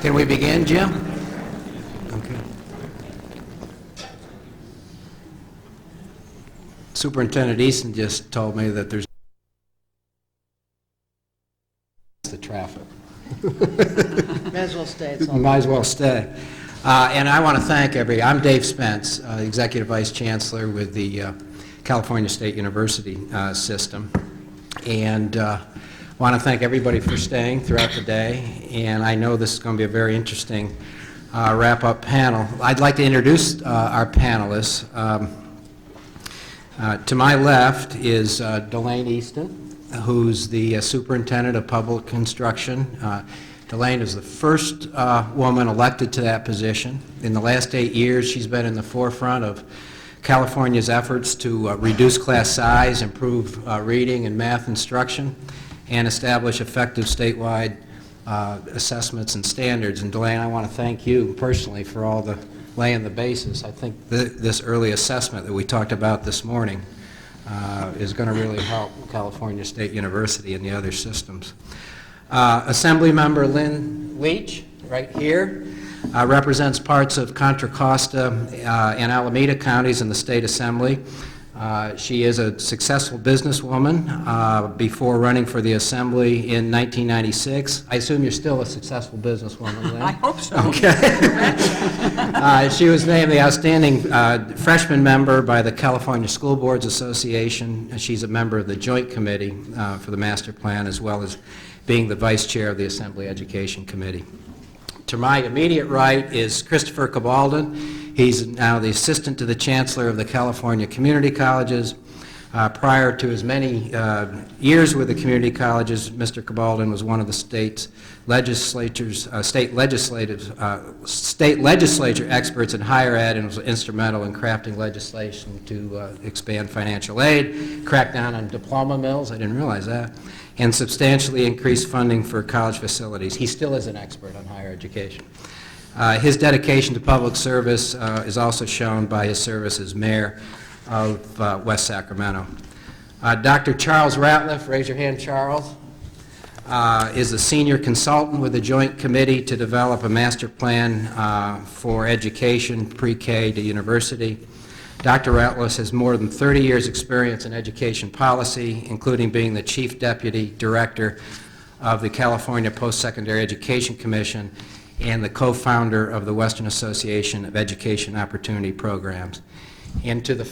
Can we begin, Jim? Okay. Superintendent Easton just told me that there's the traffic. Might as well stay. It's all Might as well stay. And I want to thank I'm Dave Spence, Executive Vice Chancellor with the California State University system. And want to thank everybody for staying throughout the day. And I know this is going to be a very interesting wrap-up panel. I'd like to introduce our panelists. To my left is Delane Easton, who's the Superintendent of Public Instruction. Delane is the first woman elected to that position. In the last 8 years, she's been in the forefront of California's efforts to reduce class size, improve reading and math instruction, and establish effective statewide assessments and standards. And Delane, I want to thank you personally for all the laying the basis. I think this early assessment that we talked about this morning is going to really help California State University and the other systems. Assembly Member Lynn Leach, right here, represents parts of Contra Costa and Alameda counties in the State Assembly. She is a successful businesswoman before running for the Assembly in 1996. I assume you're still a successful businesswoman, Lynn? I hope so. Okay. She was named the outstanding freshman member by the California School Boards Association. She's a member of the Joint Committee for the Master Plan, as well as being the Vice Chair of the Assembly Education Committee. To my immediate right is Christopher Cabaldon. He's now the Assistant to the Chancellor of the California Community Colleges. Prior to his many years with the community colleges, Mr. Cabaldon was one of the state legislature experts in higher ed and was instrumental in crafting legislation to expand financial aid, crack down on diploma mills, I didn't realize that, and substantially increase funding for college facilities. He still is an expert on higher education. His dedication to public service is also shown by his service as mayor of West Sacramento. Dr. Charles Ratliff, raise your hand, Charles, is a senior consultant with the Joint Committee to develop a master plan for education, pre-K to university. Dr. Ratliff has more than 30 years' experience in education policy, including being the Chief Deputy Director of the California Post-Secondary Education Commission and the co-founder of the Western Association of Education Opportunity Programs. And to the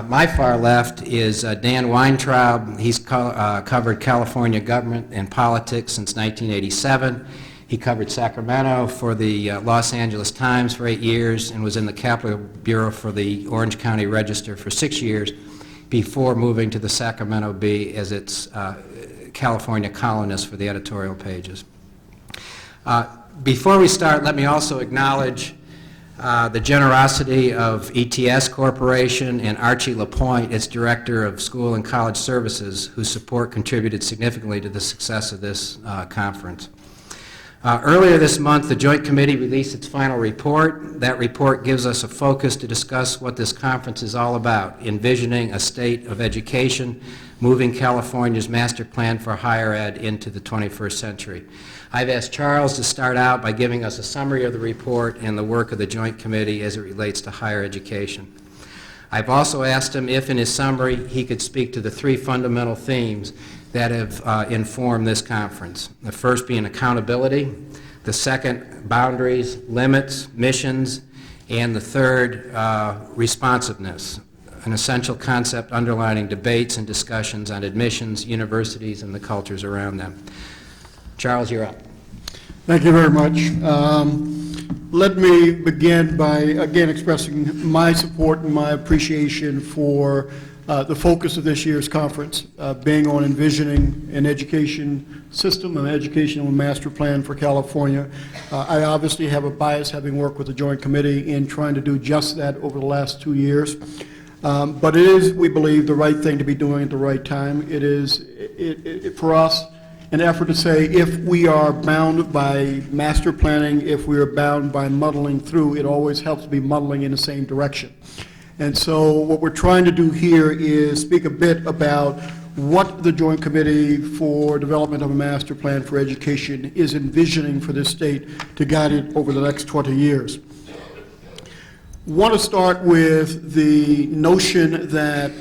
my far left is Dan Weintraub. He's covered California government and politics since 1987. He covered Sacramento for the Los Angeles Times for 8 years and was in the Capitol Bureau for the Orange County Register for 6 years before moving to the Sacramento Bee as its California columnist for the editorial pages. Before we start, let me also acknowledge the generosity of ETS Corporation and Archie LaPointe, its Director of School and College Services, whose support contributed significantly to the success of this conference. Earlier this month, the Joint Committee released its final report. That report gives us a focus to discuss what this conference is all about, envisioning a state of education, moving California's master plan for higher ed into the 21st century. I've asked Charles to start out by giving us a summary of the report and the work of the Joint Committee as it relates to higher education. I've also asked him if, in his summary, he could speak to the three fundamental themes that have informed this conference. The first being accountability, the second, boundaries, limits, missions, and the third, responsiveness, an essential concept underlining debates and discussions on admissions, universities, and the cultures around them. Charles, you're up. Thank you very much. Let me begin by, again, expressing my support and my appreciation for the focus of this year's conference, being on envisioning an education system, an educational master plan for California. I obviously have a bias, having worked with the Joint Committee in trying to do just that over the last 2 years. But it is, we believe, the right thing to be doing at the right time. It is, for us, an effort to say if we are bound by master planning, if we are bound by muddling through, it always helps to be muddling in the same direction. And so what we're trying to do here is speak a bit about what the Joint Committee for Development of a Master Plan for Education is envisioning for this state to guide it over the next 20 years. Want to start with the notion that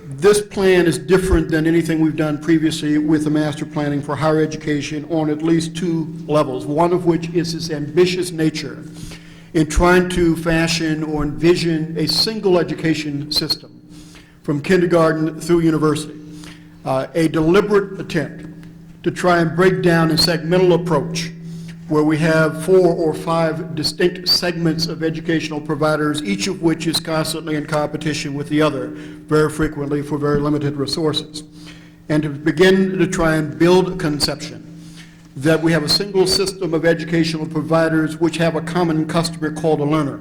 this plan is different than anything we've done previously with the master planning for higher education on at least two levels, one of which is its ambitious nature in trying to fashion or envision a single education system from kindergarten through university, a deliberate attempt to try and break down a segmental approach where we have 4 or 5 distinct segments of educational providers, each of which is constantly in competition with the other, very frequently for very limited resources. And to begin to try and build a conception that we have a single system of educational providers which have a common customer called a learner,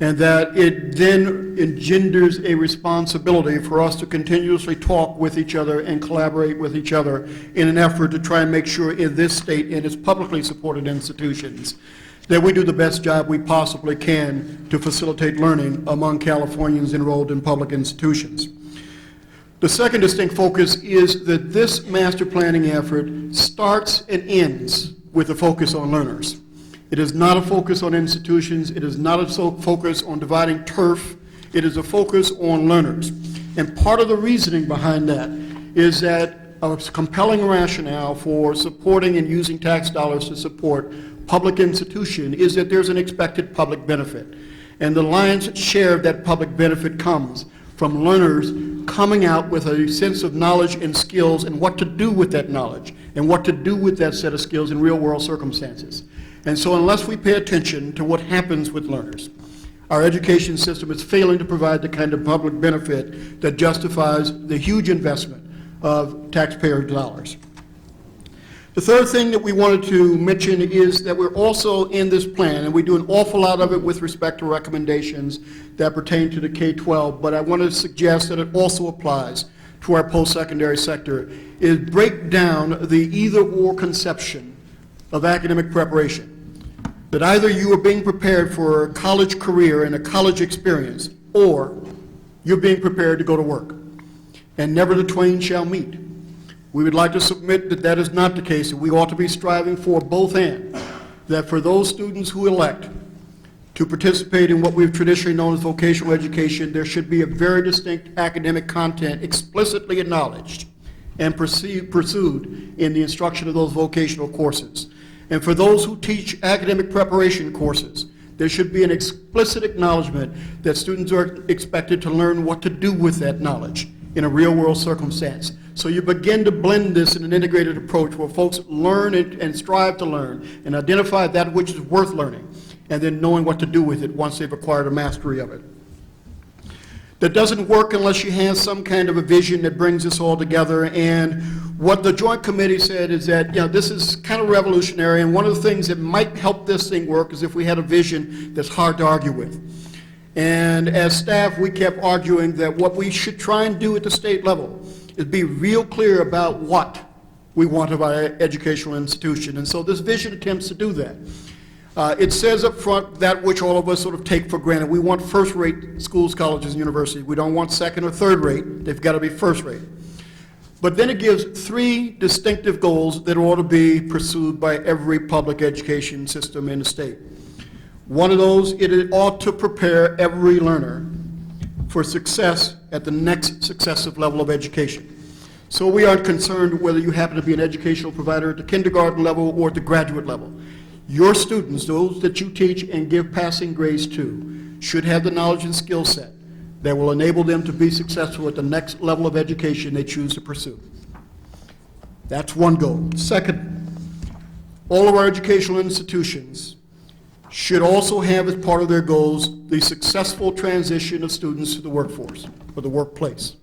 and that it then engenders a responsibility for us to continuously talk with each other and collaborate with each other in an effort to try and make sure in this state and its publicly supported institutions that we do the best job we possibly can to facilitate learning among Californians enrolled in public institutions. The second distinct focus is that this master planning effort starts and ends with a focus on learners. It is not a focus on institutions. It is not a focus on dividing turf. It is a focus on learners. And part of the reasoning behind that is that a compelling rationale for supporting and using tax dollars to support public institution is that there's an expected public benefit. And the lion's share of that public benefit comes from learners coming out with a sense of knowledge and skills and what to do with that knowledge and what to do with that set of skills in real-world circumstances. And so unless we pay attention to what happens with learners, our education system is failing to provide the kind of public benefit that justifies the huge investment of taxpayer dollars. The third thing that we wanted to mention is that we're also in this plan, and we do an awful lot of it with respect to recommendations that pertain to the K-12, but I want to suggest that it also applies to our post-secondary sector, is break down the either-or conception of academic preparation. That either you are being prepared for a college career and a college experience, or you're being prepared to go to work. And never the twain shall meet. We would like to submit that that is not the case, and we ought to be striving for both and. That for those students who elect to participate in what we've traditionally known as vocational education, there should be a very distinct academic content explicitly acknowledged and pursued in the instruction of those vocational courses. And for those who teach academic preparation courses, there should be an explicit acknowledgement that students are expected to learn what to do with that knowledge in a real-world circumstance. So you begin to blend this in an integrated approach where folks learn and strive to learn and identify that which is worth learning and then knowing what to do with it once they've acquired a mastery of it. That doesn't work unless you have some kind of a vision that brings this all together. And what the Joint Committee said is that, this is kind of revolutionary, and one of the things that might help this thing work is if we had a vision that's hard to argue with. And as staff, we kept arguing that what we should try and do at the state level is be real clear about what we want of our educational institution. And so this vision attempts to do that. It says up front that which all of us sort of take for granted. We want first-rate schools, colleges, and universities. We don't want second or third-rate. They've got to be first-rate. But then it gives 3 distinctive goals that ought to be pursued by every public education system in the state. One of those, it ought to prepare every learner for success at the next successive level of education. So we aren't concerned whether you happen to be an educational provider at the kindergarten level or at the graduate level. Your students, those that you teach and give passing grades to, should have the knowledge and skill set that will enable them to be successful at the next level of education they choose to pursue. That's one goal. Second, all of our educational institutions should also have as part of their goals the successful transition of students to the workforce or the workplace.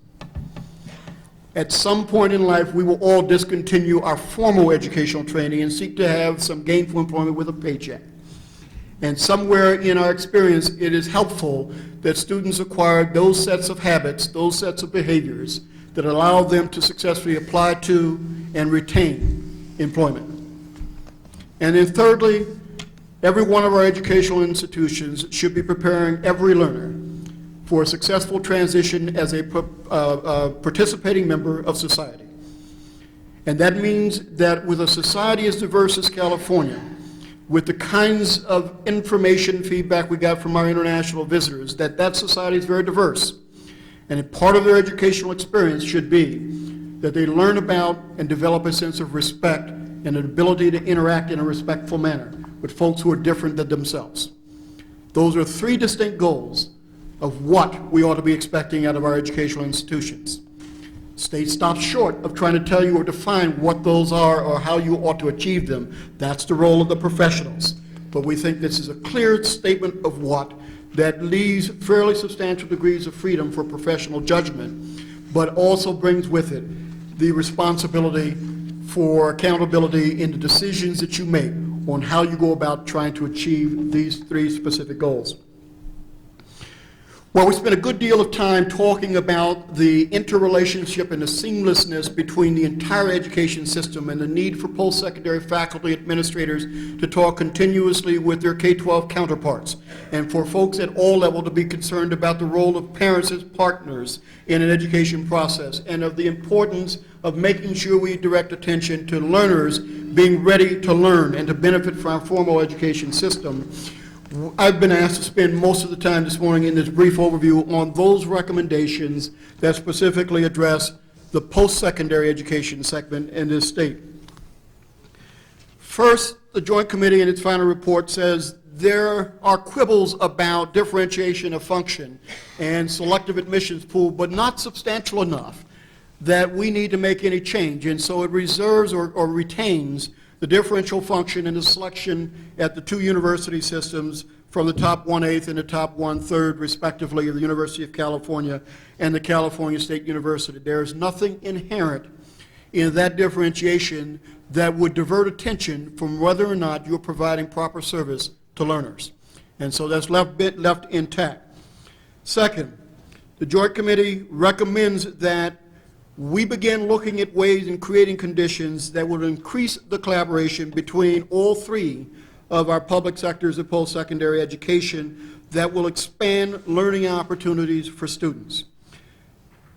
At some point in life, we will all discontinue our formal educational training and seek to have some gainful employment with a paycheck. And somewhere in our experience, it is helpful that students acquire those sets of habits, those sets of behaviors that allow them to successfully apply to and retain employment. And then thirdly, every one of our educational institutions should be preparing every learner for a successful transition as a participating member of society. And that means that with a society as diverse as California, with the kinds of information feedback we got from our international visitors, that society is very diverse. And part of their educational experience should be that they learn about and develop a sense of respect and an ability to interact in a respectful manner with folks who are different than themselves. Those are three distinct goals of what we ought to be expecting out of our educational institutions. State stops short of trying to tell you or define what those are or how you ought to achieve them. That's the role of the professionals. But we think this is a clear statement of what that leaves fairly substantial degrees of freedom for professional judgment, but also brings with it the responsibility for accountability in the decisions that you make on how you go about trying to achieve these three specific goals. Well, we spent a good deal of time talking about the interrelationship and the seamlessness between the entire education system and the need for post-secondary faculty administrators to talk continuously with their K-12 counterparts, and for folks at all levels to be concerned about the role of parents as partners in an education process, and of the importance of making sure we direct attention to learners being ready to learn and to benefit from our formal education system. I've been asked to spend most of the time this morning in this brief overview on those recommendations that specifically address the post-secondary education segment in this state. First, the Joint Committee in its final report says there are quibbles about differentiation of function and selective admissions pool, but not substantial enough that we need to make any change, and so it reserves or retains the differential function in the selection at the two university systems from the top 1/8 and the top 1/3, respectively, of the University of California and the California State University. There is nothing inherent in that differentiation that would divert attention from whether or not you're providing proper service to learners. And so that's left intact. Second, the Joint Committee recommends that we begin looking at ways and creating conditions that will increase the collaboration between all three of our public sectors of post-secondary education that will expand learning opportunities for students.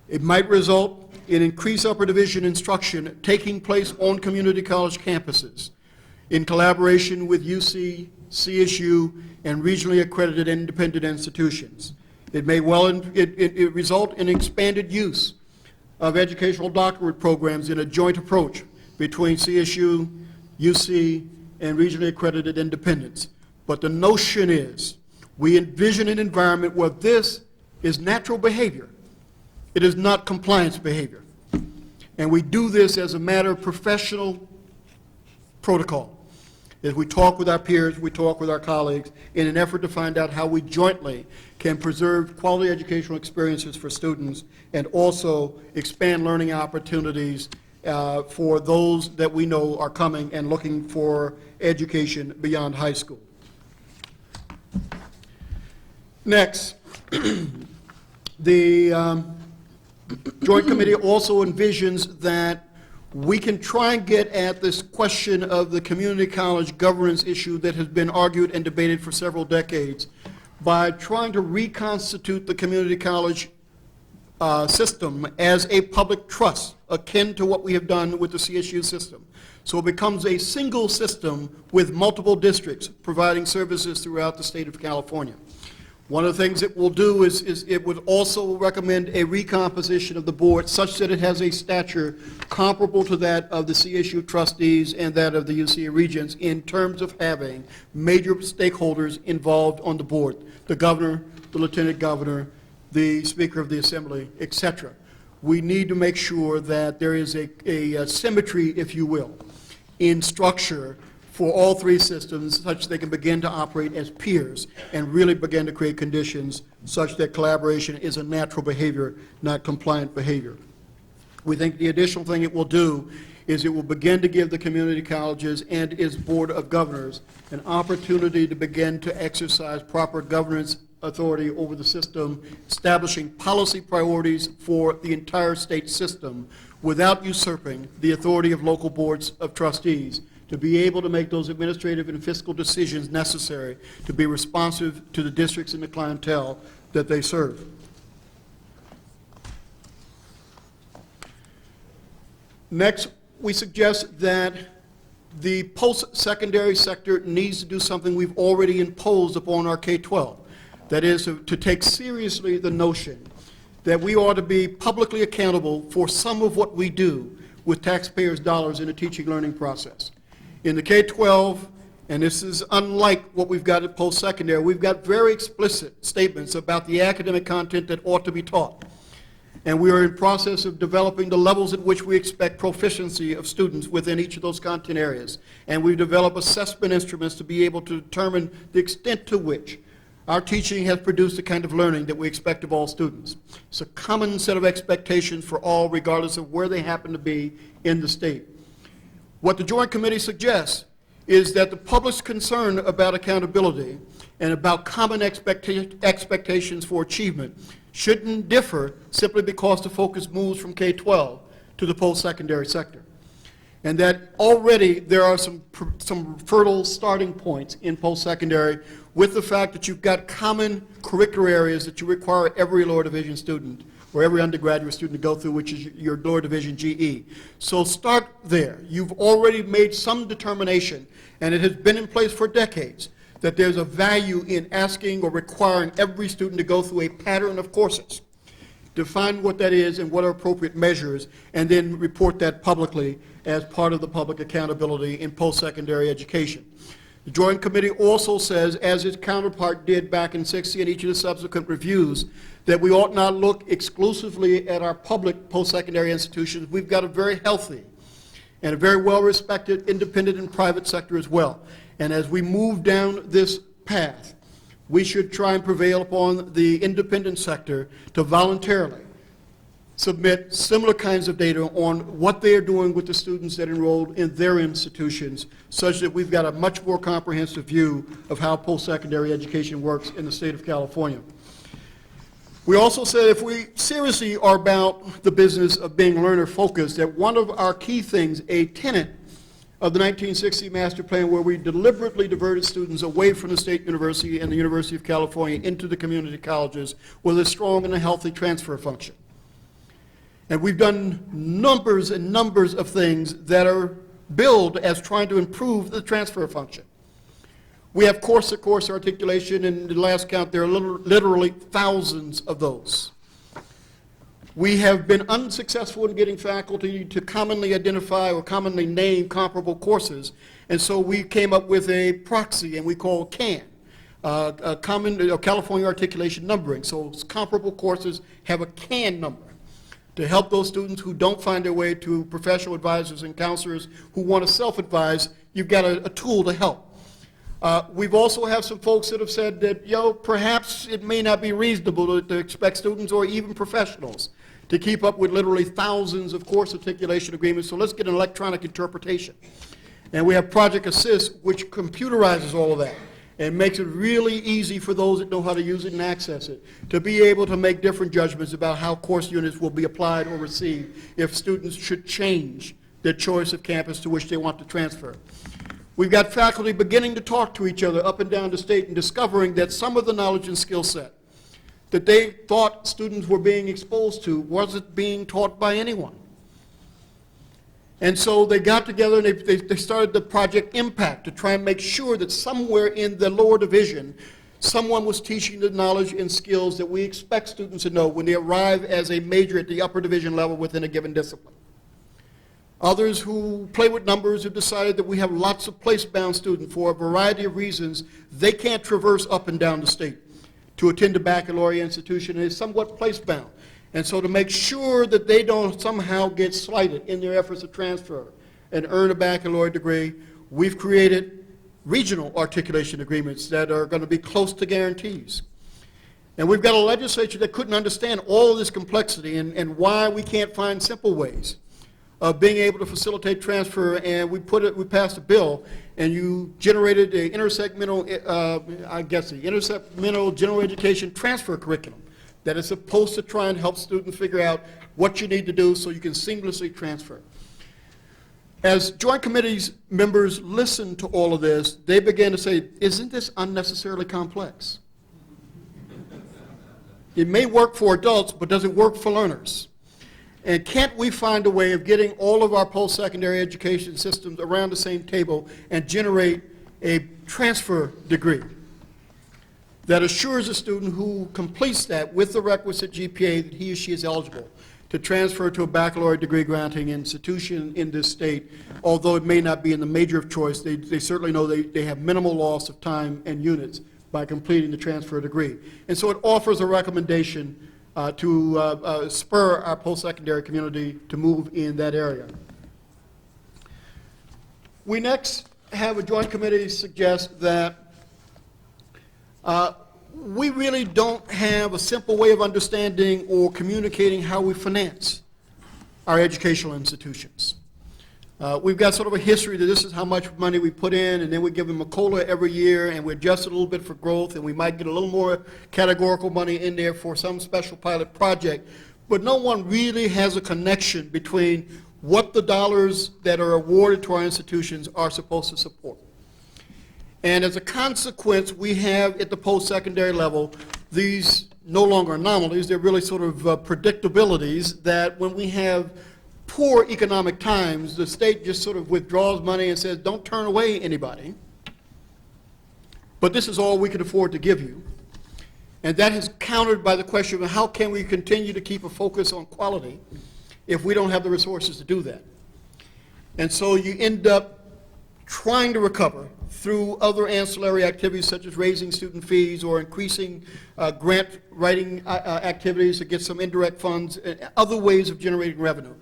It might result in increased upper division instruction taking place on community college campuses in collaboration with UC, CSU, and regionally accredited independent institutions. It may result in expanded use of educational doctorate programs in a joint approach between CSU, UC, and regionally accredited independents. But the notion is we envision an environment where this is natural behavior. It is not compliance behavior. And we do this as a matter of professional protocol. As we talk with our peers, we talk with our colleagues in an effort to find out how we jointly can preserve quality educational experiences for students and also expand learning opportunities for those that we know are coming and looking for education beyond high school. Next, the Joint Committee also envisions that we can try and get at this question of the community college governance issue that has been argued and debated for several decades by trying to reconstitute the community college system as a public trust, akin to what we have done with the CSU system. So it becomes a single system with multiple districts providing services throughout the state of California. One of the things it will do is it would also recommend a recomposition of the board such that it has a stature comparable to that of the CSU trustees and that of the UC regents in terms of having major stakeholders involved on the board: the governor, the lieutenant governor, the speaker of the assembly, etc. We need to make sure that there is a symmetry, if you will, in structure for all three systems such they can begin to operate as peers and really begin to create conditions such that collaboration is a natural behavior, not compliant behavior. We think the additional thing it will do is it will begin to give the community colleges and its board of governors an opportunity to begin to exercise proper governance authority over the system, establishing policy priorities for the entire state system without usurping the authority of local boards of trustees to be able to make those administrative and fiscal decisions necessary to be responsive to the districts and the clientele that they serve. Next, we suggest that the post-secondary sector needs to do something we've already imposed upon our K-12. That is, to take seriously the notion that we ought to be publicly accountable for some of what we do with taxpayers' dollars in the teaching learning process. In the K-12, and this is unlike what we've got at post-secondary, we've got very explicit statements about the academic content that ought to be taught. And we are in process of developing the levels at which we expect proficiency of students within each of those content areas. And we've developed assessment instruments to be able to determine the extent to which our teaching has produced the kind of learning that we expect of all students. It's a common set of expectations for all, regardless of where they happen to be in the state. What the Joint Committee suggests is that the public's concern about accountability and about common expectations for achievement shouldn't differ simply because the focus moves from K-12 to the post-secondary sector. And that already there are some fertile starting points in post-secondary with the fact that you've got common curricular areas that you require every lower division student or every undergraduate student to go through, which is your lower division GE. So start there. You've already made some determination, and it has been in place for decades, that there's a value in asking or requiring every student to go through a pattern of courses. Define what that is and what are appropriate measures, and then report that publicly as part of the public accountability in post-secondary education. The Joint Committee also says, as its counterpart did back in '60 and each of the subsequent reviews, that we ought not look exclusively at our public post-secondary institutions. We've got a very healthy and a very well-respected independent and private sector as well. And as we move down this path, we should try and prevail upon the independent sector to voluntarily submit similar kinds of data on what they are doing with the students that enrolled in their institutions, such that we've got a much more comprehensive view of how post-secondary education works in the state of California. We also said if we seriously are about the business of being learner-focused, that one of our key things, a tenet of the 1960 master plan, where we deliberately diverted students away from the state university and the University of California into the community colleges, was a strong and a healthy transfer function. And we've done numbers and numbers of things that are billed as trying to improve the transfer function. We have course-to-course articulation, and at the last count, there are literally thousands of those. We have been unsuccessful in getting faculty to commonly identify or commonly name comparable courses, and so we came up with a proxy, and we call CAN, California Articulation Numbering. So comparable courses have a CAN number to help those students who don't find their way to professional advisors and counselors who want to self-advise. You've got a tool to help. We've also have some folks that have said that, perhaps it may not be reasonable to expect students or even professionals to keep up with literally thousands of course articulation agreements, so let's get an electronic interpretation. And we have Project Assist, which computerizes all of that and makes it really easy for those that know how to use it and access it to be able to make different judgments about how course units will be applied or received if students should change their choice of campus to which they want to transfer. We've got faculty beginning to talk to each other up and down the state and discovering that some of the knowledge and skill set that they thought students were being exposed to wasn't being taught by anyone. And so they got together and they started the Project Impact to try and make sure that somewhere in the lower division, someone was teaching the knowledge and skills that we expect students to know when they arrive as a major at the upper division level within a given discipline. Others who play with numbers have decided that we have lots of place-bound students for a variety of reasons. They can't traverse up and down the state to attend a baccalaureate institution, and is somewhat place-bound. And so to make sure that they don't somehow get slighted in their efforts to transfer and earn a baccalaureate degree, we've created regional articulation agreements that are going to be close to guarantees. And we've got a legislature that couldn't understand all of this complexity and why we can't find simple ways of being able to facilitate transfer, and we passed a bill, and you generated the intersegmental general education transfer curriculum that is supposed to try and help students figure out what you need to do so you can seamlessly transfer. As Joint Committees members listen to all of this, they begin to say, isn't this unnecessarily complex? It may work for adults, but does it work for learners? And can't we find a way of getting all of our post-secondary education systems around the same table and generate a transfer degree that assures a student who completes that with the requisite GPA that he or she is eligible to transfer to a baccalaureate degree granting institution in this state, although it may not be in the major of choice, they certainly know they have minimal loss of time and units by completing the transfer degree. And so it offers a recommendation to spur our post-secondary community to move in that area. We next have a joint committee suggest that we really don't have a simple way of understanding or communicating how we finance our educational institutions. We've got sort of a history that this is how much money we put in, and then we give them a COLA every year, and we adjust it a little bit for growth, and we might get a little more categorical money in there for some special pilot project. But no one really has a connection between what the dollars that are awarded to our institutions are supposed to support. And as a consequence, we have at the post-secondary level these no longer anomalies, they're really sort of predictabilities that when we have poor economic times, the state just sort of withdraws money and says, don't turn away anybody, but this is all we can afford to give you. And that is countered by the question of how can we continue to keep a focus on quality if we don't have the resources to do that. And so you end up trying to recover through other ancillary activities such as raising student fees or increasing grant writing activities to get some indirect funds and other ways of generating revenue.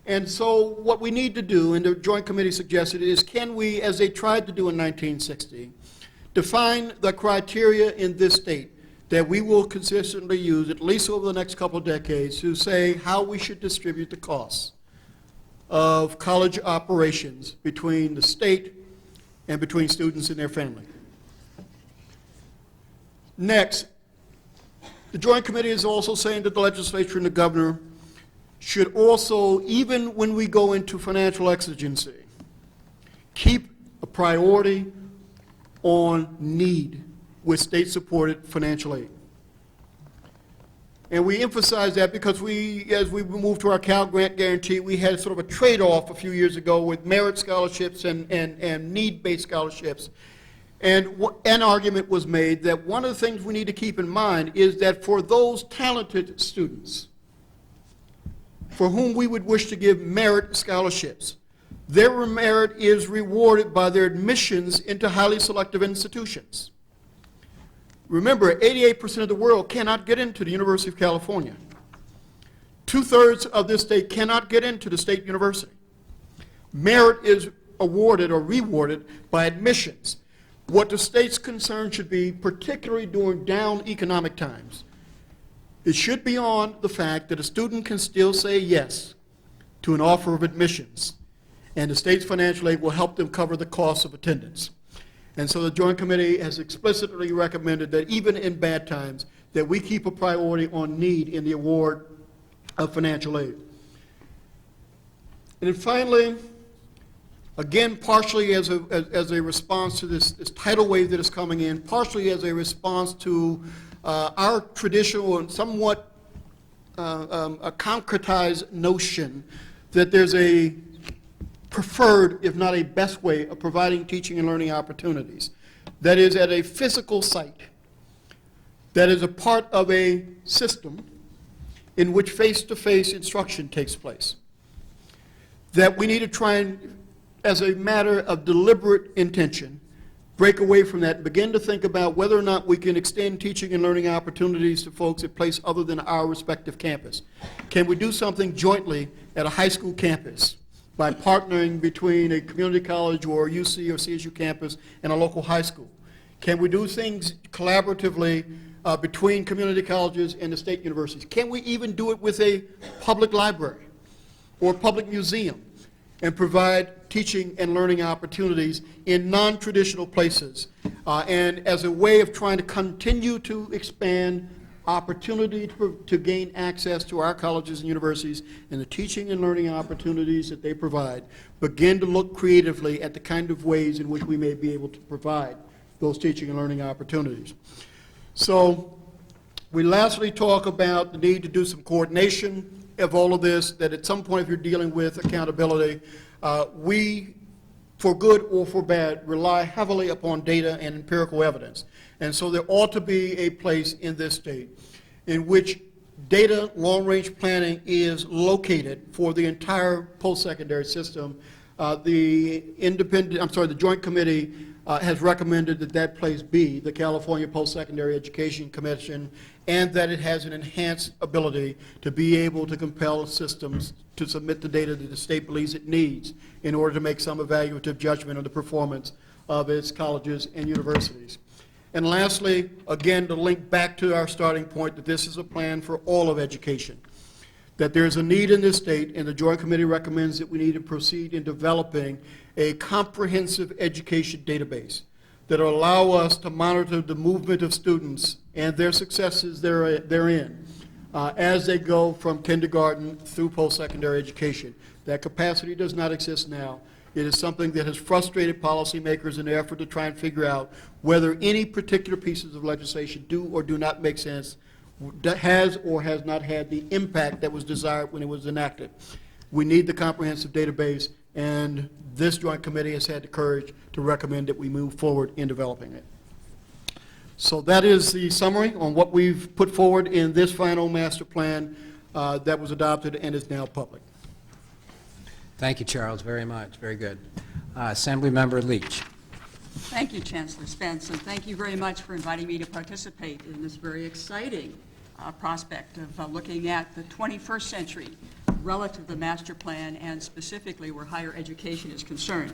And so what we need to do, and the Joint Committee suggested, is can we, as they tried to do in 1960, define the criteria in this state that we will consistently use, at least over the next couple of decades, to say how we should distribute the costs of college operations between the state and between students and their family. Next, the Joint Committee is also saying that the legislature and the governor should also, even when we go into financial exigency, keep a priority on need with state-supported financial aid. And we emphasize that because as we moved to our Cal Grant Guarantee, we had sort of a trade-off a few years ago with merit scholarships and need-based scholarships. And an argument was made that one of the things we need to keep in mind is that for those talented students for whom we would wish to give merit scholarships, their merit is rewarded by their admissions into highly selective institutions. Remember, 88% of the world cannot get into the University of California. 2/3 of this state cannot get into the state university. Merit is awarded or rewarded by admissions. What the state's concern should be, particularly during down economic times, it should be on the fact that a student can still say yes to an offer of admissions, and the state's financial aid will help them cover the costs of attendance. And so the Joint Committee has explicitly recommended that even in bad times, that we keep a priority on need in the award of financial aid. And then finally, again, partially as a response to this tidal wave that is coming in, partially as a response to our traditional and somewhat a concretized notion that there's a preferred, if not a best way of providing teaching and learning opportunities. That is at a physical site, that is a part of a system in which face-to-face instruction takes place. That we need to try and, as a matter of deliberate intention, break away from that and begin to think about whether or not we can extend teaching and learning opportunities to folks at places other than our respective campus. Can we do something jointly at a high school campus by partnering between a community college or UC or CSU campus and a local high school? Can we do things collaboratively between community colleges and the state universities? Can we even do it with a public library or public museum and provide teaching and learning opportunities in non-traditional places and as a way of trying to continue to expand opportunity to gain access to our colleges and universities and the teaching and learning opportunities that they provide, begin to look creatively at the kind of ways in which we may be able to provide those teaching and learning opportunities. So we lastly talk about the need to do some coordination of all of this, that at some point if you're dealing with accountability, we, for good or for bad, rely heavily upon data and empirical evidence. And so there ought to be a place in this state in which data long-range planning is located for the entire post-secondary system. The Joint Committee has recommended that that place be the California Post-Secondary Education Commission, and that it has an enhanced ability to be able to compel systems to submit the data that the state believes it needs in order to make some evaluative judgment on the performance of its colleges and universities. And lastly, again, to link back to our starting point, that this is a plan for all of education, that there's a need in this state, and the Joint Committee recommends that we need to proceed in developing a comprehensive education database that will allow us to monitor the movement of students and their successes therein as they go from kindergarten through post-secondary education. That capacity does not exist now. It is something that has frustrated policymakers in their effort to try and figure out whether any particular pieces of legislation do or do not make sense, that has or has not had the impact that was desired when it was enacted. We need the comprehensive database, and this Joint Committee has had the courage to recommend that we move forward in developing it. So that is the summary on what we've put forward in this final master plan that was adopted and is now public. Thank you, Charles, very much. Very good. Assemblymember Leach. Thank you, Chancellor Spence, and thank you very much for inviting me to participate in this very exciting prospect of looking at the 21st century relative to the master plan, and specifically where higher education is concerned.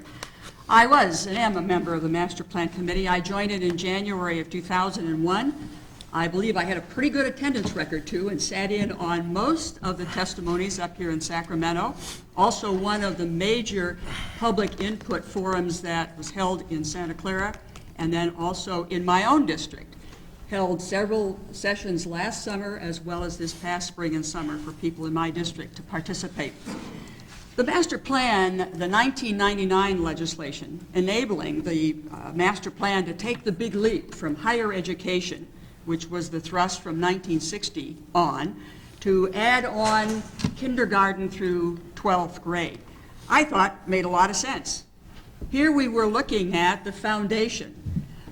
I was and am a member of the master plan committee. I joined it in January of 2001. I believe I had a pretty good attendance record, too, and sat in on most of the testimonies up here in Sacramento. Also one of the major public input forums that was held in Santa Clara, and then also in my own district. Held several sessions last summer as well as this past spring and summer for people in my district to participate. The master plan, the 1999 legislation enabling the master plan to take the big leap from higher education, which was the thrust from 1960 on, to add on kindergarten through 12th grade, I thought made a lot of sense. Here we were looking at the foundation,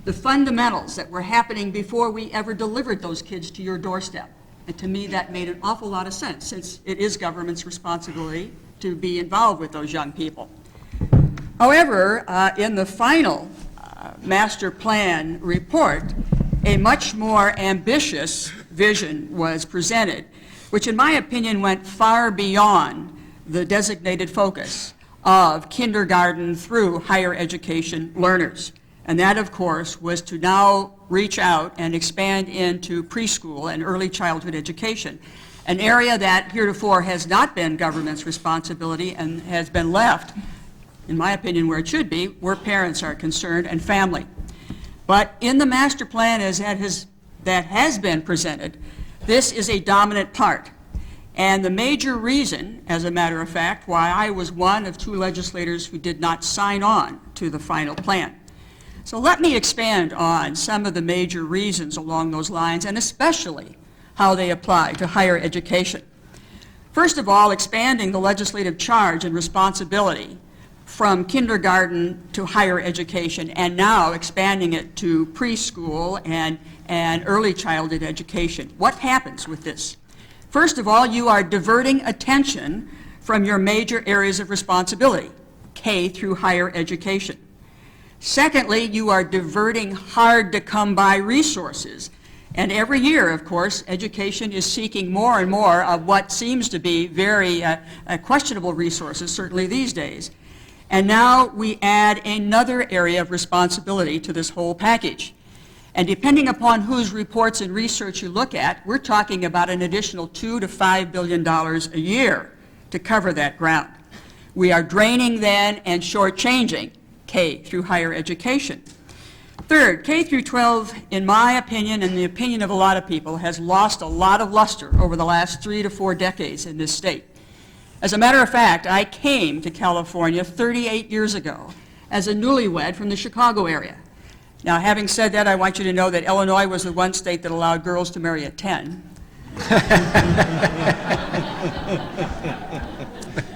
the fundamentals that were happening before we ever delivered those kids to your doorstep. And to me, that made an awful lot of sense, since it is government's responsibility to be involved with those young people. However, in the final master plan report, a much more ambitious vision was presented, which in my opinion went far beyond the designated focus of kindergarten through higher education learners. And that, of course, was to now reach out and expand into preschool and early childhood education, an area that heretofore has not been government's responsibility and has been left, in my opinion, where it should be, where parents are concerned and family. But in the master plan as that has been presented, this is a dominant part. And the major reason, as a matter of fact, why I was one of two legislators who did not sign on to the final plan. So let me expand on some of the major reasons along those lines, and especially how they apply to higher education. First of all, expanding the legislative charge and responsibility from kindergarten to higher education, and now expanding it to preschool and early childhood education. What happens with this? First of all, you are diverting attention from your major areas of responsibility, K through higher education. Secondly, you are diverting hard-to-come-by resources. And every year, of course, education is seeking more and more of what seems to be very questionable resources, certainly these days. And now we add another area of responsibility to this whole package. And depending upon whose reports and research you look at, we're talking about an additional $2 to $5 billion a year to cover that ground. We are draining then and shortchanging K through higher education. Third, K through 12, in my opinion and the opinion of a lot of people, has lost a lot of luster over the last 3 to 4 decades in this state. As a matter of fact, I came to California 38 years ago as a newlywed from the Chicago area. Now, having said that, I want you to know that Illinois was the one state that allowed girls to marry at 10.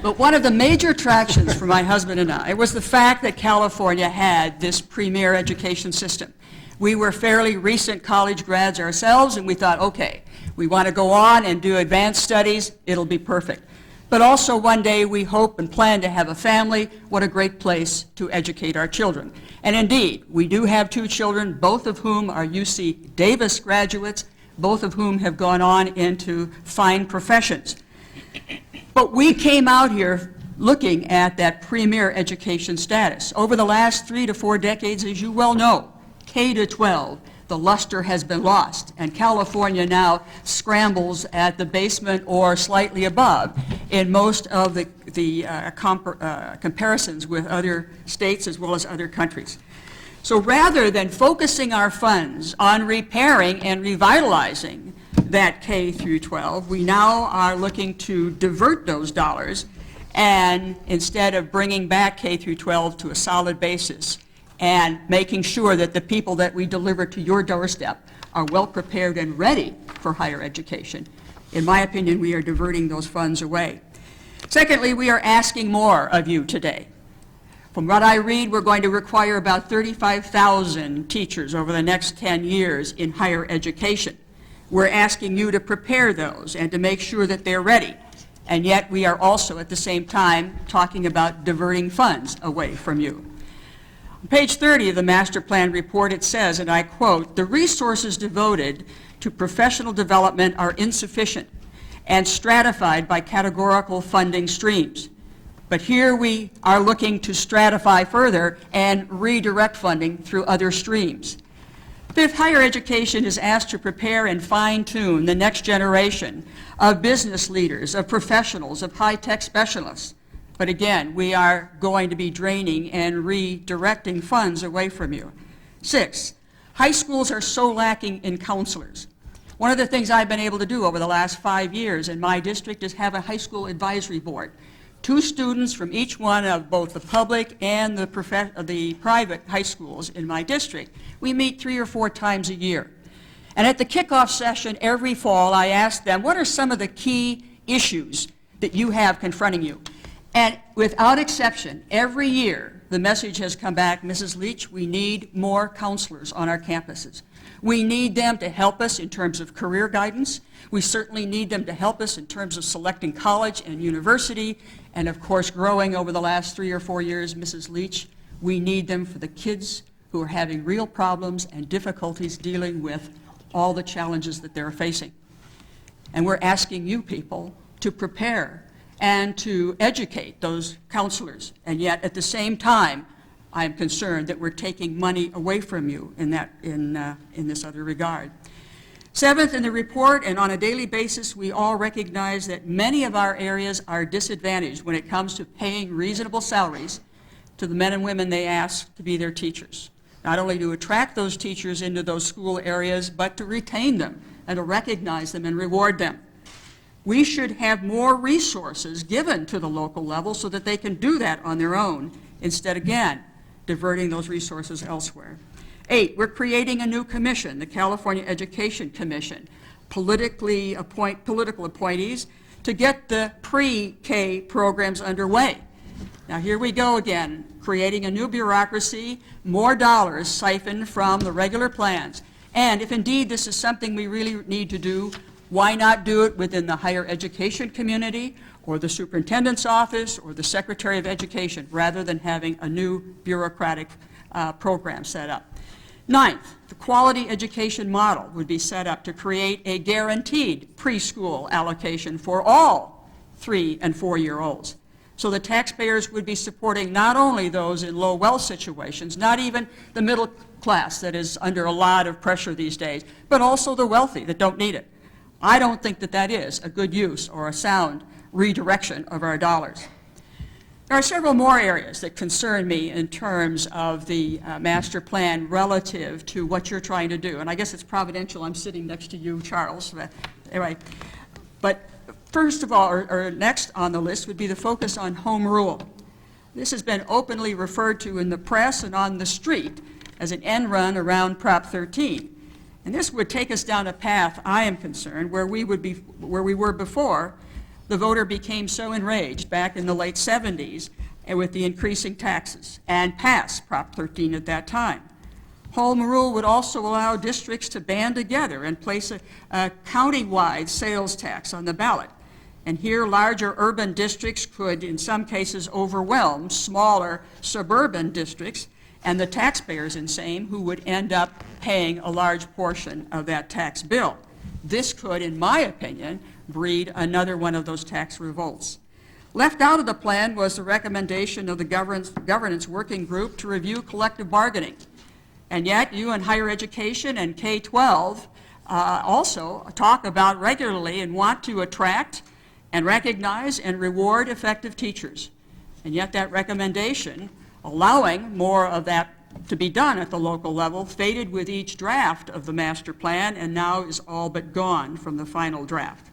But one of the major attractions for my husband and I was the fact that California had this premier education system. We were fairly recent college grads ourselves, and we thought, okay, we want to go on and do advanced studies, it'll be perfect. But also one day we hope and plan to have a family. What a great place to educate our children. And indeed, we do have 2 children, both of whom are UC Davis graduates, both of whom have gone on into fine professions. But we came out here looking at that premier education status. Over the last 3 to 4 decades, as you well know, K to 12, the luster has been lost, and California now scrambles at the basement or slightly above in most of the comparisons with other states as well as other countries. So rather than focusing our funds on repairing and revitalizing that K through 12, we now are looking to divert those dollars, and instead of bringing back K through 12 to a solid basis and making sure that the people that we deliver to your doorstep are well prepared and ready for higher education, in my opinion, we are diverting those funds away. Secondly, we are asking more of you today. From what I read, we're going to require about 35,000 teachers over the next 10 years in higher education. We're asking you to prepare those and to make sure that they're ready. And yet we are also at the same time talking about diverting funds away from you. On page 30 of the master plan report, it says, and I quote, "The resources devoted to professional development are insufficient and stratified by categorical funding streams. But here we are looking to stratify further and redirect funding through other streams." Fifth, higher education is asked to prepare and fine-tune the next generation of business leaders, of professionals, of high-tech specialists. But again, we are going to be draining and redirecting funds away from you. Sixth, high schools are so lacking in counselors. One of the things I've been able to do over the last 5 years in my district is have a high school advisory board. 2 students from each one of both the public and the private high schools in my district. We meet 3 or 4 times a year. And at the kickoff session every fall, I ask them, what are some of the key issues that you have confronting you? And without exception, every year, the message has come back, Mrs. Leach, we need more counselors on our campuses. We need them to help us in terms of career guidance. We certainly need them to help us in terms of selecting college and university. And of course, growing over the last 3 or 4 years, Mrs. Leach, we need them for the kids who are having real problems and difficulties dealing with all the challenges that they're facing. And we're asking you people to prepare and to educate those counselors. And yet, at the same time, I am concerned that we're taking money away from you in this other regard. Seventh, in the report and on a daily basis, we all recognize that many of our areas are disadvantaged when it comes to paying reasonable salaries to the men and women they ask to be their teachers. Not only to attract those teachers into those school areas, but to retain them and to recognize them and reward them. We should have more resources given to the local level so that they can do that on their own, instead, again, diverting those resources elsewhere. 8, we're creating a new commission, the California Education Commission, political appointees to get the pre-K programs underway. Now here we go again, creating a new bureaucracy, more dollars siphoned from the regular plans. And if indeed this is something we really need to do, why not do it within the higher education community or the superintendent's office or the Secretary of Education rather than having a new bureaucratic program set up. 9th, the quality education model would be set up to create a guaranteed preschool allocation for all 3- and 4-year-olds. So the taxpayers would be supporting not only those in low wealth situations, not even the middle class that is under a lot of pressure these days, but also the wealthy that don't need it. I don't think that that is a good use or a sound redirection of our dollars. There are several more areas that concern me in terms of the master plan relative to what you're trying to do. And I guess it's providential I'm sitting next to you, Charles. But anyway, but first of all, or next on the list, would be the focus on home rule. This has been openly referred to in the press and on the street as an end run around Prop 13. And this would take us down a path, I am concerned, where we were before the voter became so enraged back in the late 70s and with the increasing taxes and passed Prop 13 at that time. Home rule would also allow districts to band together and place a county-wide sales tax on the ballot. And here, larger urban districts could, in some cases, overwhelm smaller suburban districts and the taxpayers in same who would end up paying a large portion of that tax bill. This could, in my opinion, breed another one of those tax revolts. Left out of the plan was the recommendation of the governance working group to review collective bargaining. And yet, you in higher education and K-12 also talk about regularly and want to attract and recognize and reward effective teachers. And yet that recommendation, allowing more of that to be done at the local level, faded with each draft of the master plan and now is all but gone from the final draft.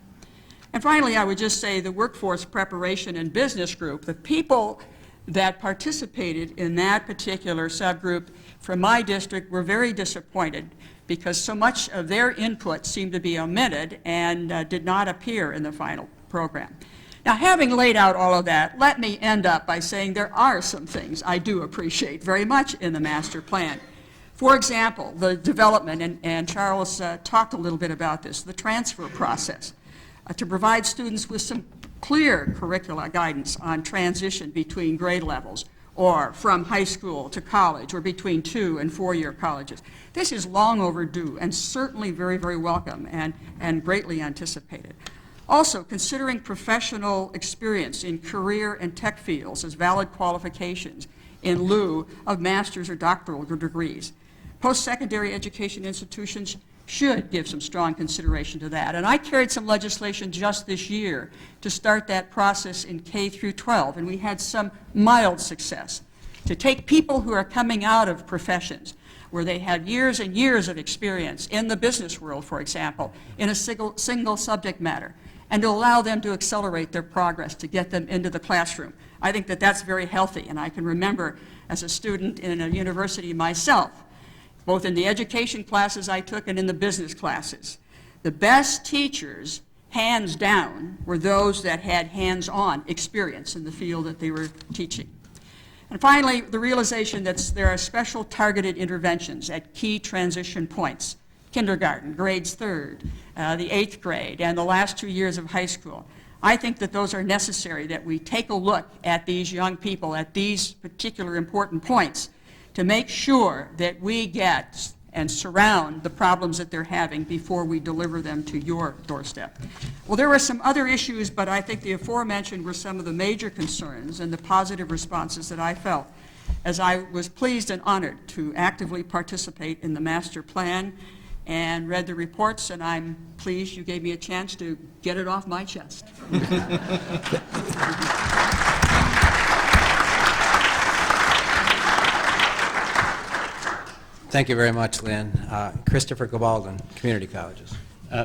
And finally, I would just say the workforce preparation and business group, the people that participated in that particular subgroup from my district were very disappointed because so much of their input seemed to be omitted and did not appear in the final program. Now, having laid out all of that, let me end up by saying there are some things I do appreciate very much in the master plan. For example, the development, and Charles talked a little bit about this, the transfer process, to provide students with some clear curricula guidance on transition between grade levels or from high school to college or between 2- and 4-year colleges. This is long overdue and certainly very, very welcome and greatly anticipated. Also, considering professional experience in career and tech fields as valid qualifications in lieu of master's or doctoral degrees. Post-secondary education institutions should give some strong consideration to that. And I carried some legislation just this year to start that process in K through 12, and we had some mild success to take people who are coming out of professions where they have years and years of experience in the business world, for example, in a single subject matter, and to allow them to accelerate their progress, to get them into the classroom. I think that that's very healthy, and I can remember as a student in a university myself, both in the education classes I took and in the business classes, the best teachers, hands down, were those that had hands-on experience in the field that they were teaching. And finally, the realization that there are special targeted interventions at key transition points: kindergarten, grades 3rd, the 8th grade, and the last 2 years of high school. I think that those are necessary, that we take a look at these young people at these particular important points to make sure that we get and surround the problems that they're having before we deliver them to your doorstep. Well, there were some other issues, but I think the aforementioned were some of the major concerns and the positive responses that I felt as I was pleased and honored to actively participate in the master plan and read the reports, and I'm pleased you gave me a chance to get it off my chest. Thank you very much, Lynn. Christopher Gabalden, Community Colleges.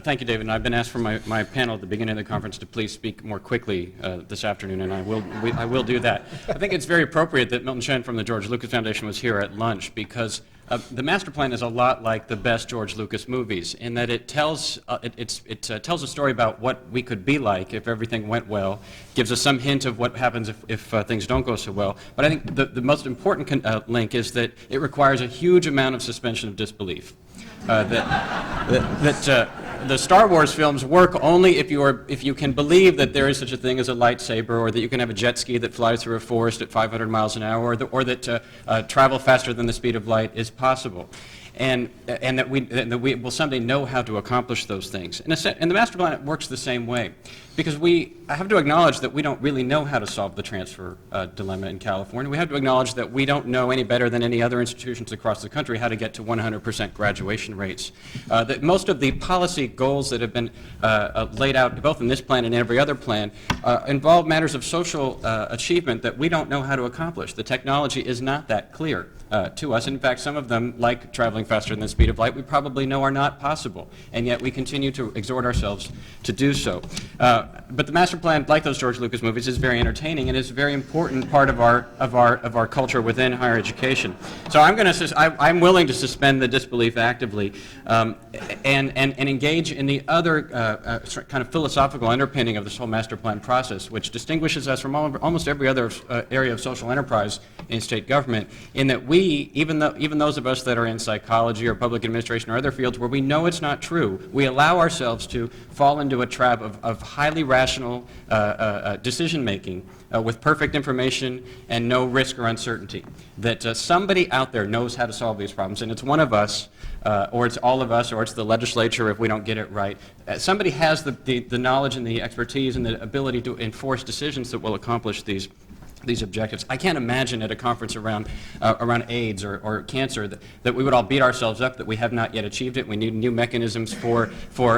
Thank you, David. And I've been asked from my panel at the beginning of the conference to please speak more quickly this afternoon, and I will do that. I think it's very appropriate that Milton Shen from the George Lucas Foundation was here at lunch, because the master plan is a lot like the best George Lucas movies in that it tells a story about what we could be like if everything went well, gives us some hint of what happens if things don't go so well. But I think the most important link is that it requires a huge amount of suspension of disbelief. The Star Wars films work only if you can believe that there is such a thing as a lightsaber, or that you can have a jet ski that flies through a forest at 500 miles an hour, or that travel faster than the speed of light is possible. and that we will someday know how to accomplish those things. And the master plan works the same way, because I have to acknowledge that we don't really know how to solve the transfer dilemma in California. We have to acknowledge that we don't know any better than any other institutions across the country how to get to 100% graduation rates. That most of the policy goals that have been laid out, both in this plan and every other plan, involve matters of social achievement that we don't know how to accomplish. The technology is not that clear to us. In fact, some of them, like traveling faster than the speed of light, we probably know are not possible, and yet we continue to exhort ourselves to do so. But the master plan, like those George Lucas movies, is very entertaining and is a very important part of our culture within higher education. So I'm willing to suspend the disbelief actively and engage in the other kind of philosophical underpinning of this whole master plan process, which distinguishes us from almost every other area of social enterprise in state government, in that we, even those of us that are in psychology or public administration or other fields where we know it's not true, we allow ourselves to fall into a trap of highly rational decision-making with perfect information and no risk or uncertainty. That somebody out there knows how to solve these problems, and it's one of us, or it's all of us, or it's the legislature if we don't get it right. Somebody has the knowledge and the expertise and the ability to enforce decisions that will accomplish these objectives. I can't imagine at a conference around AIDS or cancer that we would all beat ourselves up that we have not yet achieved it. We need new mechanisms for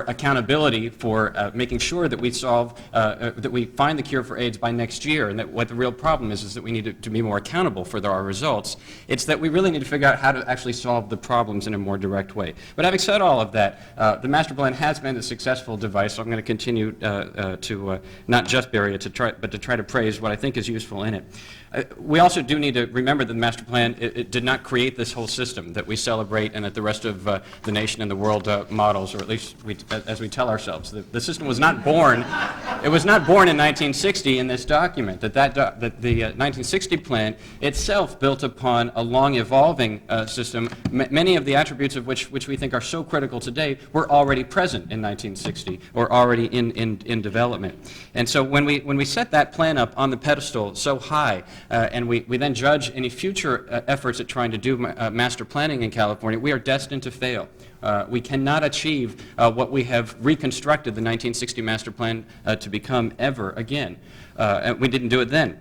accountability, for making sure that we that we find the cure for AIDS by next year, and that what the real problem is that we need to be more accountable for our results. It's that we really need to figure out how to actually solve the problems in a more direct way. But having said all of that, the master plan has been a successful device, so I'm going to continue to not just bury it, but to try to praise what I think is useful in it. We also do need to remember that the master plan it did not create this whole system that we celebrate and that the rest of the nation and the world models, or at least as we tell ourselves. The system was not born. It was not born in 1960 in this document. That the 1960 plan itself built upon a long evolving system. Many of the attributes of which we think are so critical today were already present in 1960 or already in development. And so when we set that plan up on the pedestal so high, and we then judge any future efforts at trying to do master planning in California, we are destined to fail. We cannot achieve what we have reconstructed the 1960 master plan to become ever again. And we didn't do it then.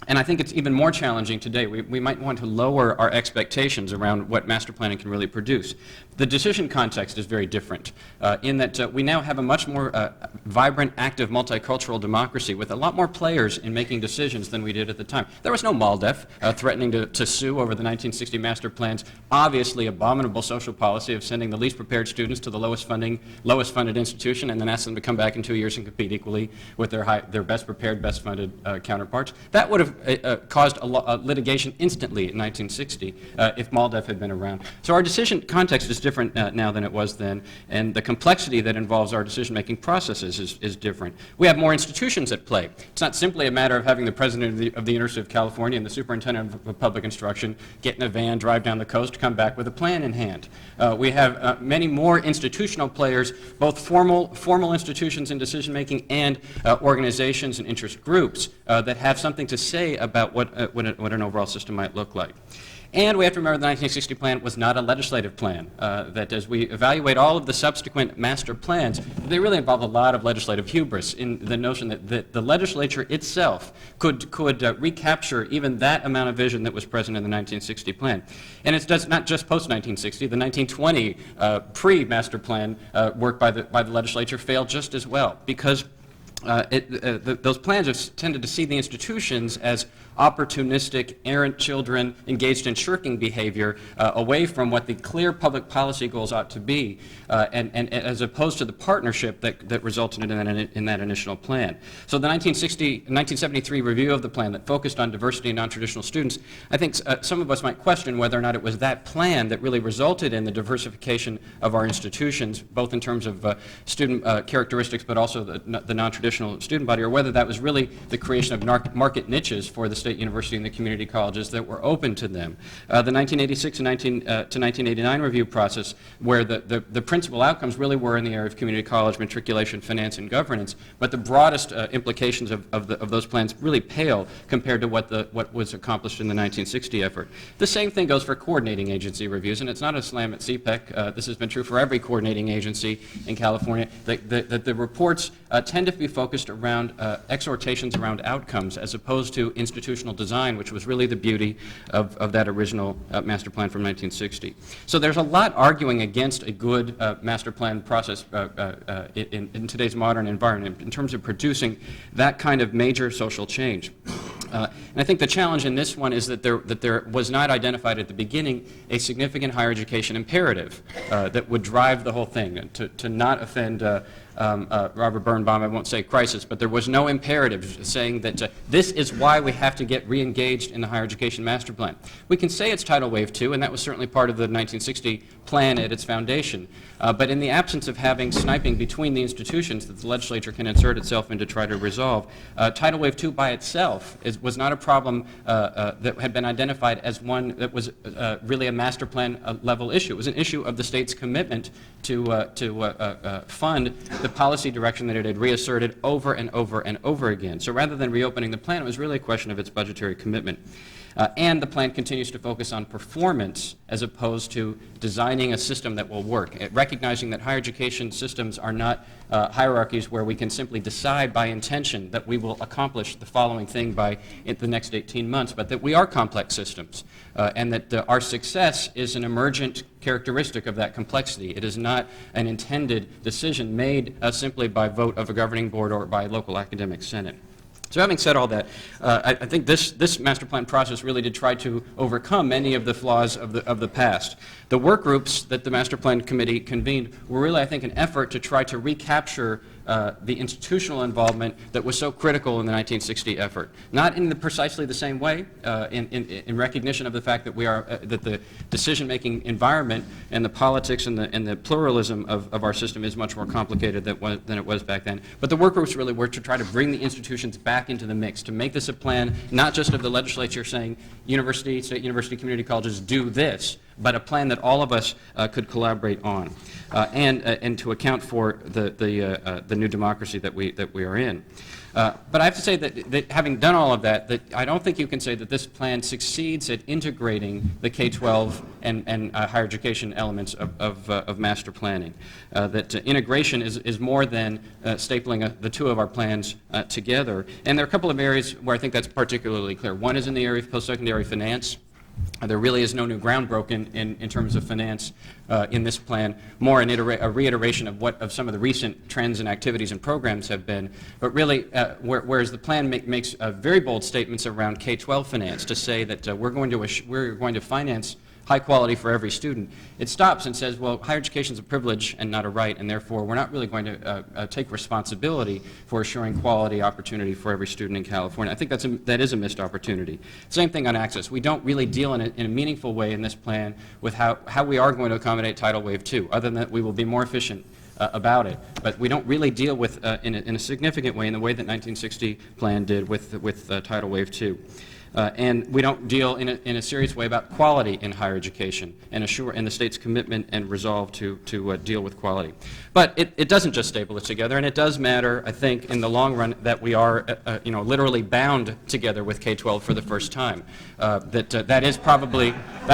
And I think it's even more challenging today. We might want to lower our expectations around what master planning can really produce. The decision context is very different in that we now have a much more vibrant, active, multicultural democracy with a lot more players in making decisions than we did at the time. There was no MALDEF threatening to sue over the 1960 master plan's obviously abominable social policy of sending the least prepared students to the lowest funded institution and then ask them to come back in 2 years and compete equally with their best prepared, best funded counterparts. That would have caused a litigation instantly in 1960 if MALDEF had been around. So our decision context is different now than it was then, and the complexity that involves our decision-making processes is different. We have more institutions at play. It's not simply a matter of having the president of the University of California and the superintendent of public instruction get in a van, drive down the coast, come back with a plan in hand. We have many more institutional players, both formal institutions in decision-making and organizations and interest groups that have something to say about what an overall system might look like. And we have to remember the 1960 plan was not a legislative plan, that as we evaluate all of the subsequent master plans, they really involve a lot of legislative hubris in the notion that the legislature itself could recapture even that amount of vision that was present in the 1960 plan. And it's not just post-1960. The 1920 pre-master plan work by the legislature failed just as well, because those plans have tended to see the institutions as opportunistic, errant children engaged in shirking behavior away from what the clear public policy goals ought to be, and as opposed to the partnership that resulted in that initial plan. So the 1973 review of the plan that focused on diversity and non-traditional students, I think some of us might question whether or not it was that plan that really resulted in the diversification of our institutions, both in terms of student characteristics, but also the non-traditional traditional student body, or whether that was really the creation of market niches for the state university and the community colleges that were open to them. The 1986 to 1989 review process, where the principal outcomes really were in the area of community college, matriculation, finance, and governance, but the broadest implications of those plans really pale compared to what was accomplished in the 1960 effort. The same thing goes for coordinating agency reviews, and it's not a slam at CPEC. This has been true for every coordinating agency in California. The reports tend to be focused around exhortations around outcomes as opposed to institutional design, which was really the beauty of that original master plan from 1960. So there's a lot arguing against a good master plan process in today's modern environment in terms of producing that kind of major social change. And I think the challenge in this one is that there was not identified at the beginning a significant higher education imperative that would drive the whole thing. To not offend Robert Birnbaum, I won't say crisis, but there was no imperative saying that this is why we have to get re-engaged in the higher education master plan. We can say it's tidal wave 2, and that was certainly part of the 1960 plan at its foundation. But in the absence of having sniping between the institutions that the legislature can insert itself in to try to resolve, tidal wave 2 by itself was not a problem that had been identified as one that was really a master plan level issue. It was an issue of the state's commitment to fund the policy direction that it had reasserted over and over and over again. So rather than reopening the plan, it was really a question of its budgetary commitment. And the plan continues to focus on performance as opposed to designing a system that will work, recognizing that higher education systems are not hierarchies where we can simply decide by intention that we will accomplish the following thing by the next 18 months, but that we are complex systems, and that our success is an emergent characteristic of that complexity. It is not an intended decision made simply by vote of a governing board or by a local academic senate. So having said all that, I think this master plan process really did try to overcome many of the flaws of the past. The work groups that the master plan committee convened were really, I think, an effort to try to recapture the institutional involvement that was so critical in the 1960 effort. Not in precisely the same way, in recognition of the fact that that the decision-making environment and the politics and the pluralism of our system is much more complicated than it was back then. But the work groups really were to try to bring the institutions back into the mix, to make this a plan not just of the legislature saying university, state university, community colleges do this, but a plan that all of us could collaborate on, and to account for the new democracy that we are in. But I have to say that having done all of that, I don't think you can say that this plan succeeds at integrating the K-12 and higher education elements of master planning. That integration is more than stapling the two of our plans together. And there are a couple of areas where I think that's particularly clear. One is in the area of post-secondary finance. There really is no new ground broken in terms of finance in this plan, more a reiteration of some of the recent trends and activities and programs have been, but really whereas the plan makes very bold statements around K-12 finance to say that we're going to finance high quality for every student, it stops and says, well, higher education is a privilege and not a right, and therefore we're not really going to take responsibility for assuring quality opportunity for every student in California. I think that is a missed opportunity. Same thing on access. We don't really deal in a meaningful way in this plan with how we are going to accommodate tidal wave 2, other than that we will be more efficient about it. But we don't really deal with in a significant way in the way that 1960 plan did with tidal wave 2. And we don't deal in a serious way about quality in higher education and the state's commitment and resolve to deal with quality. But it doesn't just staple it together, and it does matter, I think, in the long run that we are literally bound together with K-12 for the first time. That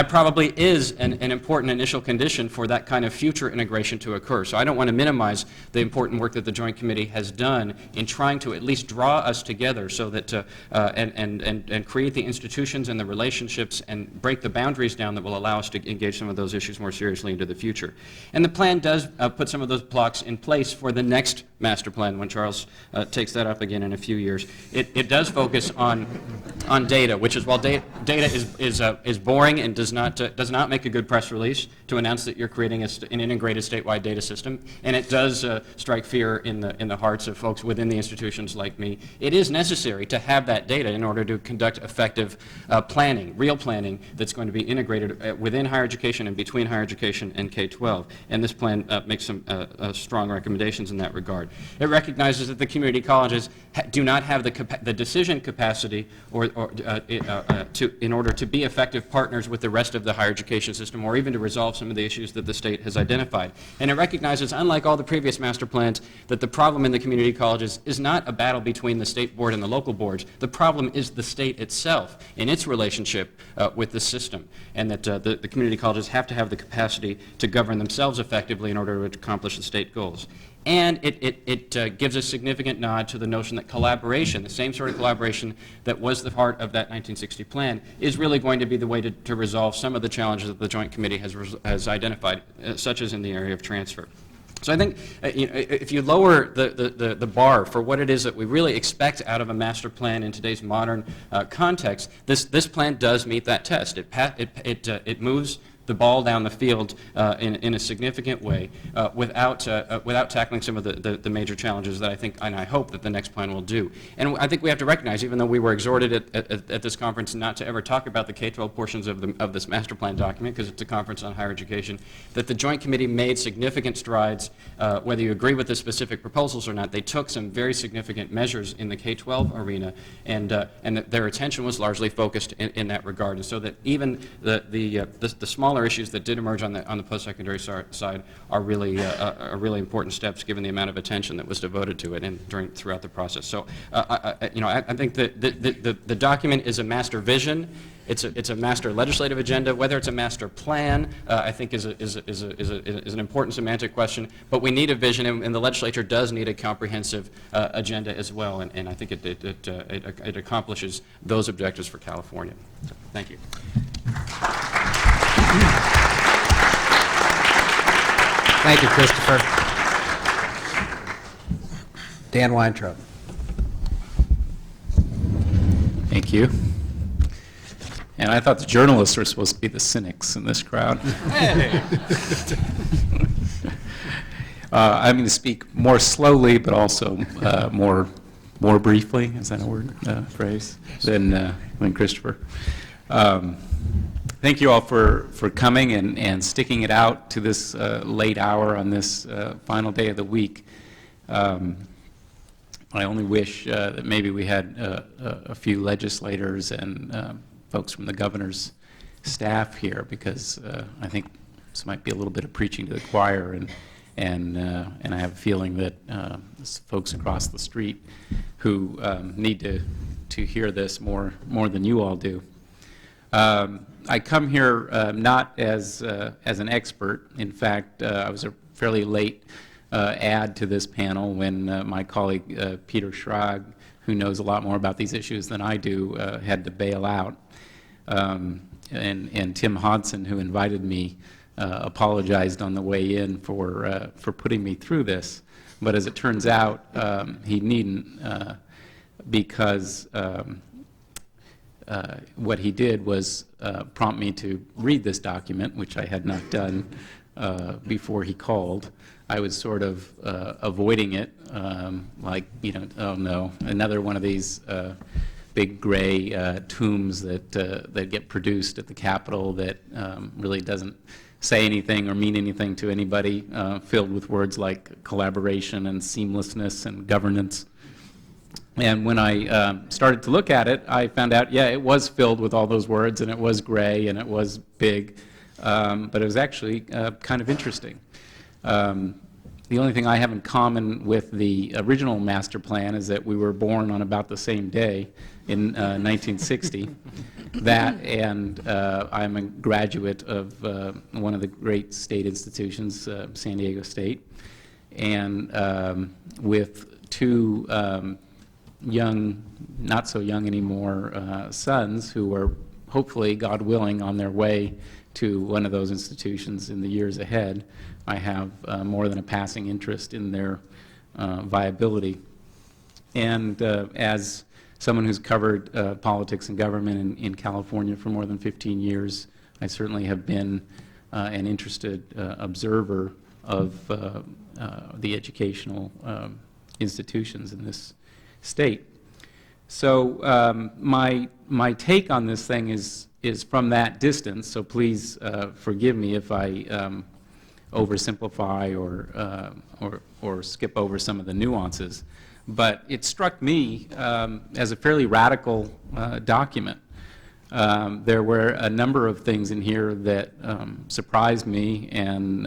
probably is an important initial condition for that kind of future integration to occur. So I don't want to minimize the important work that the Joint Committee has done in trying to at least draw us together so that and create the institutions and the relationships and break the boundaries down that will allow us to engage some of those issues more seriously into the future. And the plan does put some of those blocks in place for the next master plan when Charles takes that up again in a few years. It does focus on data, which is, while data is boring and does not make a good press release to announce that you're creating an integrated statewide data system, and it does strike fear in the hearts of folks within the institutions like me. It is necessary to have that data in order to conduct effective effective planning, real planning, that's going to be integrated within higher education and between higher education and K-12. And this plan makes some strong recommendations in that regard. It recognizes that the community colleges do not have the decision capacity in order to be effective partners with the rest of the higher education system, or even to resolve some of the issues that the state has identified. And it recognizes, unlike all the previous master plans, that the problem in the community colleges is not a battle between the state board and the local boards. The problem is the state itself in its relationship with the system, and that the community colleges have to have the capacity to govern themselves effectively in order to accomplish the state goals. And it gives a significant nod to the notion that collaboration, the same sort of collaboration that was the heart of that 1960 plan, is really going to be the way to resolve some of the challenges that the Joint Committee has identified, such as in the area of transfer. So I think if you lower the bar for what it is that we really expect out of a master plan in today's modern context, this plan does meet that test. It moves the ball down the field in a significant way without tackling some of the major challenges that I think and I hope that the next plan will do. And I think we have to recognize, even though we were exhorted at this conference not to ever talk about the K-12 portions of this master plan document, because it's a conference on higher education, that the Joint Committee made significant strides, whether you agree with the specific proposals or not. They took some very significant measures in the K-12 arena, and that their attention was largely focused in that regard. And so that even the smaller issues that did emerge on the post-secondary side are really important steps, given the amount of attention that was devoted to it throughout the process. So, I think that the document is a master vision. It's a master legislative agenda. Whether it's a master plan, I think is an important semantic question. But we need a vision, and the legislature does need a comprehensive agenda as well. And I think it accomplishes those objectives for California. So, thank you. Thank you, Christopher. Dan Weintraub. Thank you. And I thought the journalists were supposed to be the cynics in this crowd. Hey. I'm going to speak more slowly, but also more briefly. Is that a word, phrase? Than Christopher. Thank you all for coming and sticking it out to this late hour on this final day of the week. I only wish that maybe we had a few legislators and folks from the governor's staff here, because I think this might be a little bit of preaching to the choir, and I have a feeling that folks across the street who need to hear this more than you all do. I come here not as an expert. In fact, I was a fairly late add to this panel when my colleague Peter Schrag, who knows a lot more about these issues than I do, had to bail out. And Tim Hodson, who invited me, apologized on the way in for putting me through this. But as it turns out, he needn't, because what he did was prompt me to read this document, which I had not done before he called. I was sort of avoiding it, like, oh no, another one of these big gray tombs that get produced at the Capitol that really doesn't say anything or mean anything to anybody, filled with words like collaboration and seamlessness and governance. And when I started to look at it, I found out, yeah, it was filled with all those words, and it was gray, and it was big, but it was actually kind of interesting. The only thing I have in common with the original master plan is that we were born on about the same day in 1960. That, and I'm a graduate of one of the great state institutions, San Diego State, and with two young, not so young anymore, sons who are hopefully, God willing, on their way to one of those institutions in the years ahead. I have more than a passing interest in their viability. And as someone who's covered politics and government in California for more than 15 years, I certainly have been an interested observer of the educational institutions in this state. So my take on this thing is from that distance, so please forgive me if I oversimplify or skip over some of the nuances. But it struck me as a fairly radical document. There were a number of things in here that surprised me and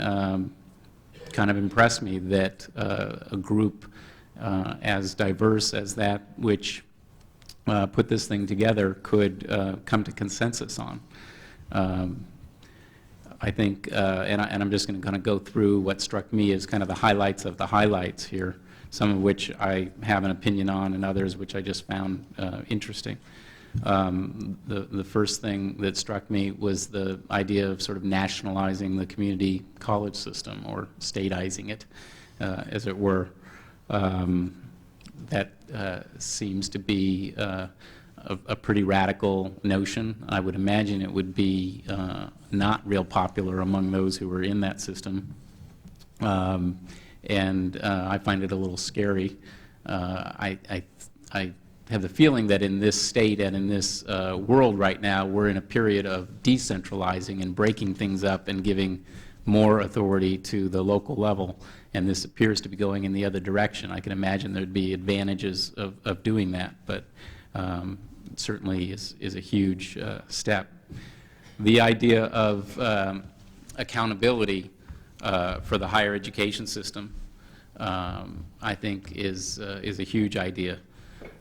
kind of impressed me that a group as diverse as that which put this thing together could come to consensus on. I think, and I'm just going to kind of go through what struck me as kind of the highlights of the highlights here, some of which I have an opinion on and others which I just found interesting. The first thing that struck me was the idea of sort of nationalizing the community college system, or statizing it, as it were. That seems to be a pretty radical notion. I would imagine it would be not real popular among those who are in that system. And I find it a little scary. I have the feeling that in this state and in this world right now, we're in a period of decentralizing and breaking things up and giving more authority to the local level, and this appears to be going in the other direction. I can imagine there'd be advantages of doing that, but it certainly is a huge step. The idea of accountability for the higher education system, I think, is a huge idea.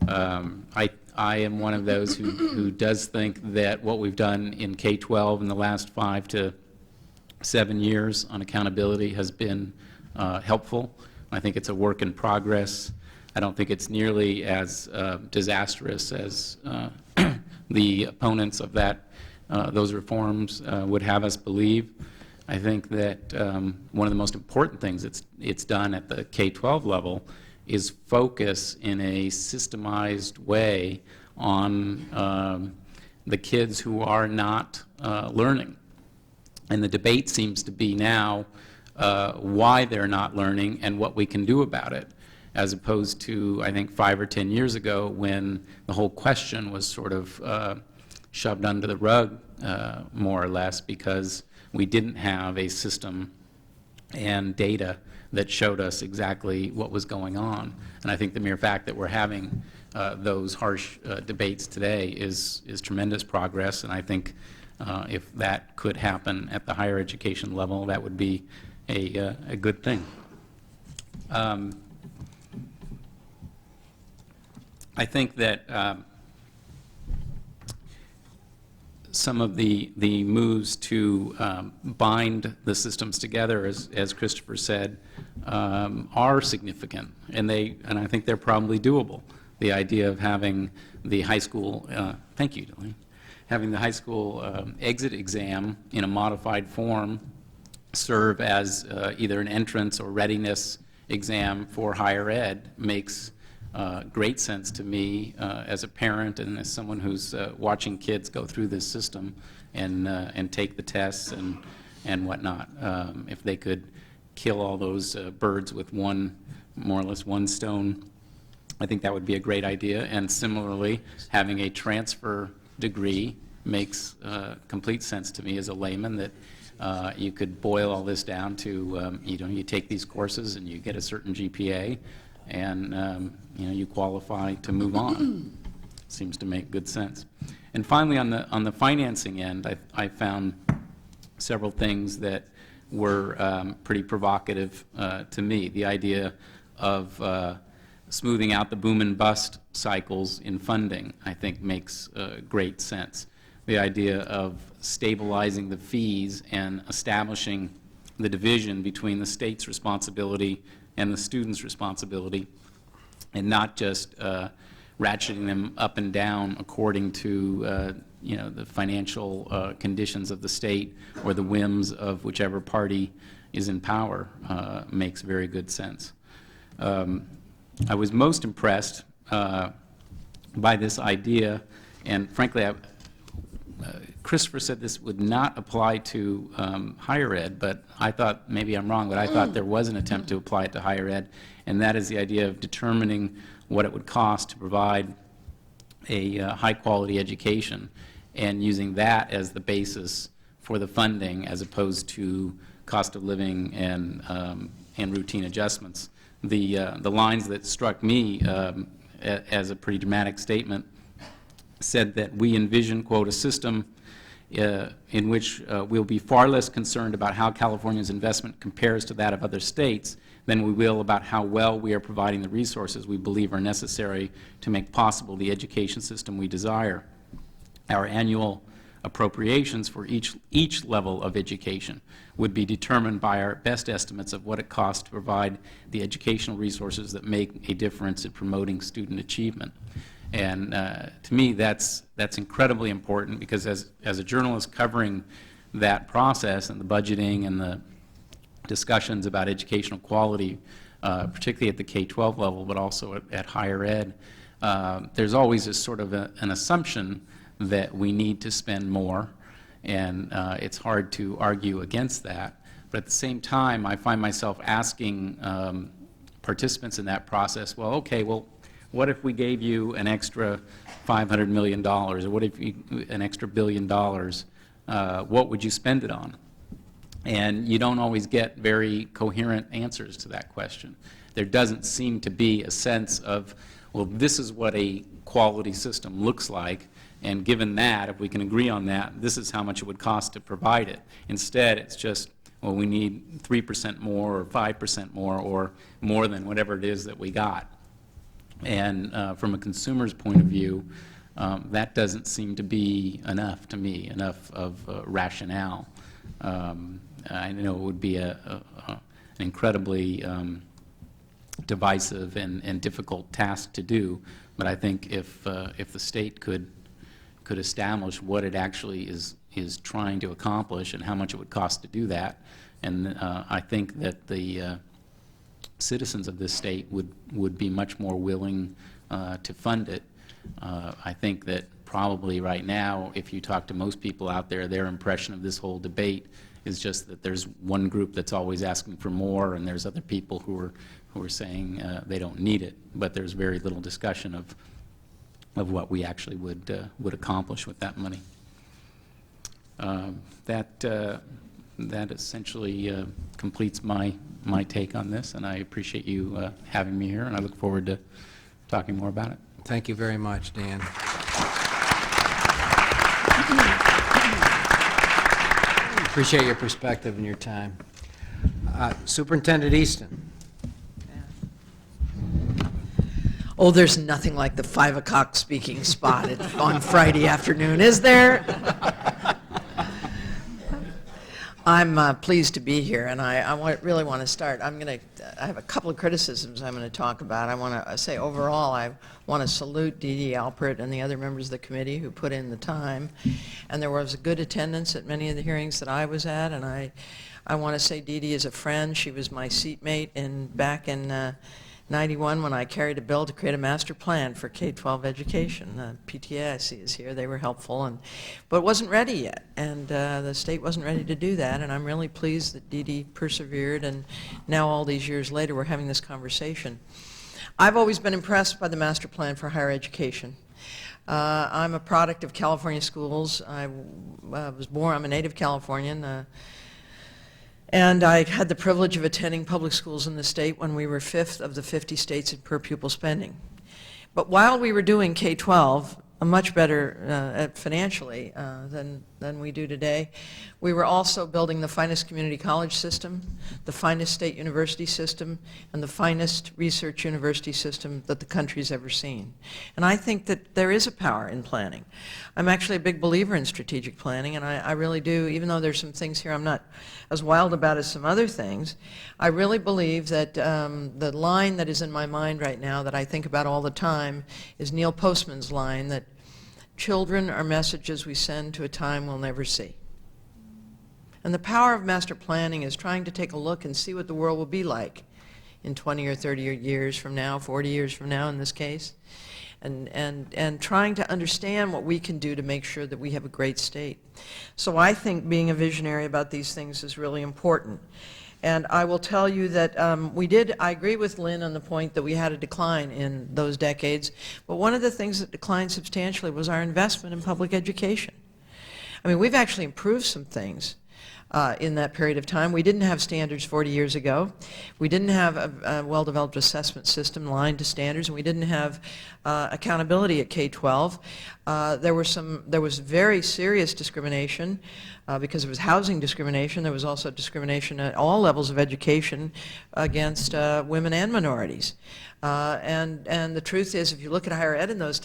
I am one of those who does think that what we've done in K-12 in the last 5 to 7 years on accountability has been helpful. I think it's a work in progress. I don't think it's nearly as disastrous as the opponents of those reforms would have us believe. I think that one of the most important things it's done at the K-12 level is focus in a systemized way on the kids who are not learning. And the debate seems to be now why they're not learning and what we can do about it, as opposed to, I think, 5 or 10 years ago when the whole question was sort of shoved under the rug, more or less, because we didn't have a system and data that showed us exactly what was going on. And I think the mere fact that we're having those harsh debates today is tremendous progress, and I think if that could happen at the higher education level, that would be a good thing. I think that some of the moves to bind the systems together, as Christopher said, are significant, and I think they're probably doable. The idea of having the high school, thank you, Delaney, having the high school exit exam in a modified form serve as either an entrance or readiness exam for higher ed makes great sense to me as a parent and as someone who's watching kids go through this system and take the tests and whatnot. If they could kill all those birds with more or less one stone, I think that would be a great idea. And similarly, having a transfer degree makes complete sense to me as a layman, that you could boil all this down to, you take these courses and you get a certain GPA, and you qualify to move on. Seems to make good sense. And finally, on the financing end, I found several things that were pretty provocative to me. The idea of smoothing out the boom and bust cycles in funding, I think, makes great sense. The idea of stabilizing the fees and establishing the division between the state's responsibility and the student's responsibility, and not just ratcheting them up and down according to the financial conditions of the state or the whims of whichever party is in power, makes very good sense. I was most impressed by this idea, and frankly, Christopher said this would not apply to higher ed, but I thought, maybe I'm wrong, but I thought there was an attempt to apply it to higher ed, and that is the idea of determining what it would cost to provide a high-quality education, and using that as the basis for the funding as opposed to cost of living and routine adjustments. The lines that struck me as a pretty dramatic statement said that we envision, quote, a system in which we'll be far less concerned about how California's investment compares to that of other states than we will about how well we are providing the resources we believe are necessary to make possible the education system we desire. Our annual appropriations for each level of education would be determined by our best estimates of what it costs to provide the educational resources that make a difference in promoting student achievement. And to me, that's incredibly important, because as a journalist covering that process and the budgeting and the discussions about educational quality, particularly at the K-12 level, but also at higher ed, there's always a sort of an assumption that we need to spend more, and it's hard to argue against that. But at the same time, I find myself asking participants in that process, well, okay, well, what if we gave you an extra $500 million, or what if an extra $1 billion? What would you spend it on? And you don't always get very coherent answers to that question. There doesn't seem to be a sense of, well, this is what a quality system looks like, and given that, if we can agree on that, this is how much it would cost to provide it. Instead, it's just, well, we need 3% more or 5% more or more than whatever it is that we got. And from a consumer's point of view, that doesn't seem to be enough to me, enough of rationale. I know it would be an incredibly divisive and difficult task to do, but I think if the state could establish what it actually is trying to accomplish and how much it would cost to do that, and I think that the citizens of this state would be much more willing to fund it. I think that probably right now, if you talk to most people out there, their impression of this whole debate is just that there's one group that's always asking for more, and there's other people who are saying they don't need it. But there's very little discussion of what we actually would accomplish with that money. That essentially completes my take on this, and I appreciate you having me here, and I look forward to talking more about it. Thank you very much, Dan. Appreciate your perspective and your time. Superintendent Easton. Oh, there's nothing like the 5 o'clock speaking spot on Friday afternoon, is there? I'm pleased to be here, and I really want to start. I have a couple of criticisms I'm going to talk about. I want to say overall, I want to salute Dee Dee Alpert and the other members of the committee who put in the time. And there was a good attendance at many of the hearings that I was at, and I want to say Dee Dee is a friend. She was my seatmate back in 91 when I carried a bill to create a master plan for K-12 education. PTA, I see, is here. They were helpful, but it wasn't ready yet, and the state wasn't ready to do that, and I'm really pleased that Dee Dee persevered, and now all these years later we're having this conversation. I've always been impressed by the master plan for higher education. I'm a product of California schools. I'm a native Californian, and I had the privilege of attending public schools in the state when we were 5th of the 50 states in per pupil spending. But while we were doing K-12, much better financially than we do today, we were also building the finest community college system, the finest state university system, and the finest research university system that the country's ever seen. And I think that there is a power in planning. I'm actually a big believer in strategic planning, and I really do, even though there's some things here I'm not as wild about as some other things, I really believe that the line that is in my mind right now that I think about all the time is Neil Postman's line that children are messages we send to a time we'll never see. And the power of master planning is trying to take a look and see what the world will be like in 20 or 30 years from now, 40 years from now in this case, and trying to understand what we can do to make sure that we have a great state. So I think being a visionary about these things is really important. And I will tell you that I agree with Lynn on the point that we had a decline in those decades, but one of the things that declined substantially was our investment in public education. I mean, we've actually improved some things in that period of time. We didn't have standards 40 years ago. We didn't have a well-developed assessment system aligned to standards, and we didn't have accountability at K-12. There was very serious discrimination because there was housing discrimination. There was also discrimination at all levels of education against women and minorities. And the truth is, if you look at higher ed in those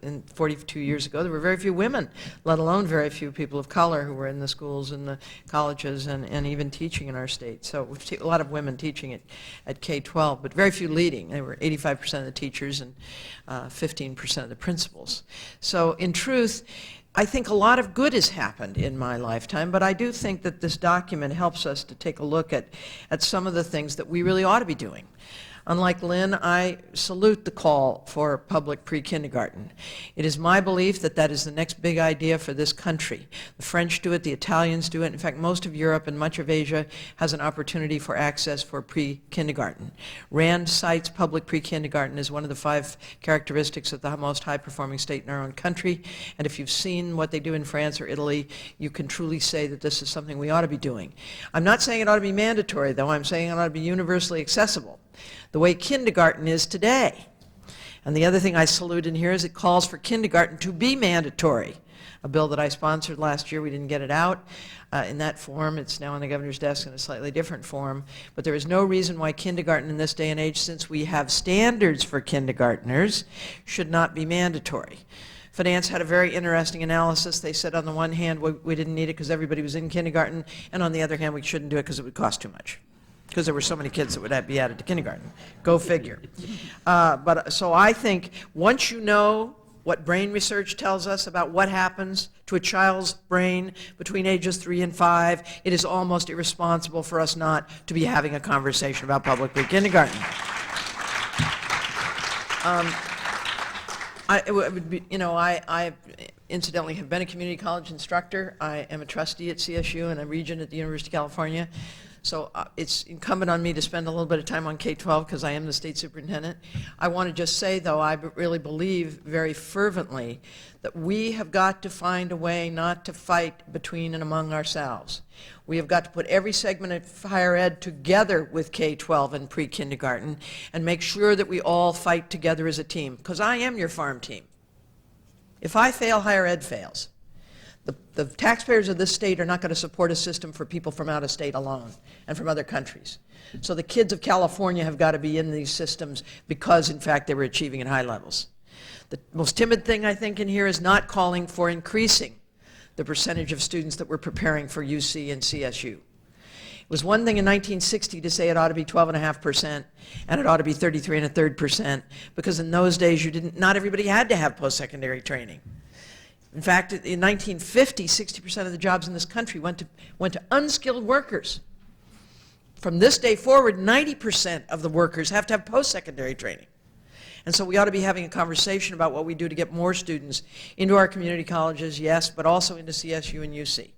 in 42 years ago, there were very few women, let alone very few people of color who were in the schools and the colleges and even teaching in our state. So we've seen a lot of women teaching at K-12, but very few leading. They were 85% of the teachers and 15% of the principals. So in truth, I think a lot of good has happened in my lifetime, but I do think that this document helps us to take a look at some of the things that we really ought to be doing. Unlike Lynn, I salute the call for public pre-kindergarten. It is my belief that that is the next big idea for this country. The French do it, the Italians do it. In fact, most of Europe and much of Asia has an opportunity for access for pre-kindergarten. RAND cites public pre-kindergarten as one of the 5 characteristics of the most high-performing state in our own country. And if you've seen what they do in France or Italy, you can truly say that this is something we ought to be doing. I'm not saying it ought to be mandatory, though. I'm saying it ought to be universally accessible, the way kindergarten is today. And the other thing I salute in here is it calls for kindergarten to be mandatory. A bill that I sponsored last year, we didn't get it out in that form. It's now on the governor's desk in a slightly different form. But there is no reason why kindergarten in this day and age, since we have standards for kindergartners, should not be mandatory. Finance had a very interesting analysis. They said on the one hand we didn't need it because everybody was in kindergarten, and on the other hand we shouldn't do it because it would cost too much, because there were so many kids that would be added to kindergarten. Go figure. So I think once you know what brain research tells us about what happens to a child's brain between ages 3 and 5, it is almost irresponsible for us not to be having a conversation about public pre-kindergarten. I incidentally have been a community college instructor. I am a trustee at CSU and a regent at the University of California. So it's incumbent on me to spend a little bit of time on K-12 because I am the state superintendent. I want to just say, though, I really believe very fervently that we have got to find a way not to fight between and among ourselves. We have got to put every segment of higher ed together with K-12 and pre-kindergarten and make sure that we all fight together as a team, because I am your farm team. If I fail, higher ed fails. The taxpayers of this state are not going to support a system for people from out of state alone and from other countries. So the kids of California have got to be in these systems because, in fact, they were achieving at high levels. The most timid thing, I think, in here is not calling for increasing the percentage of students that were preparing for UC and CSU. It was one thing in 1960 to say it ought to be 12.5% and it ought to be 33 1/3%, because in those days not everybody had to have post-secondary training. In fact, in 1950, 60% of the jobs in this country went to unskilled workers. From this day forward, 90% of the workers have to have post-secondary training. And so we ought to be having a conversation about what we do to get more students into our community colleges, yes, but also into CSU and UC.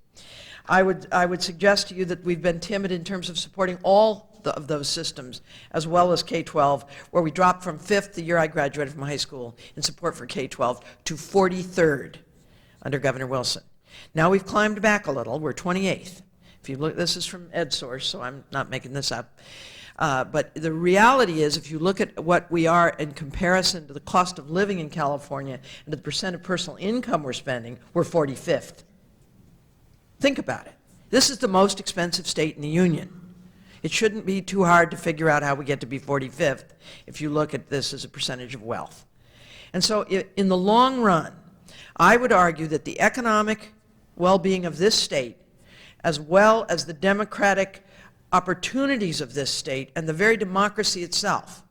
I would suggest to you that we've been timid in terms of supporting all of those systems, as well as K-12, where we dropped from 5th the year I graduated from high school in support for K-12 to 43rd. Under Governor Wilson. Now we've climbed back a little. We're 28th. If you look, this is from EdSource, so I'm not making this up. But the reality is, if you look at what we are in comparison to the cost of living in California and to the percent of personal income we're spending, we're 45th. Think about it. This is the most expensive state in the union. It shouldn't be too hard to figure out how we get to be 45th if you look at this as a percentage of wealth. And so in the long run, I would argue that the economic well-being of this state, as well as the democratic opportunities of this state and the very democracy itself,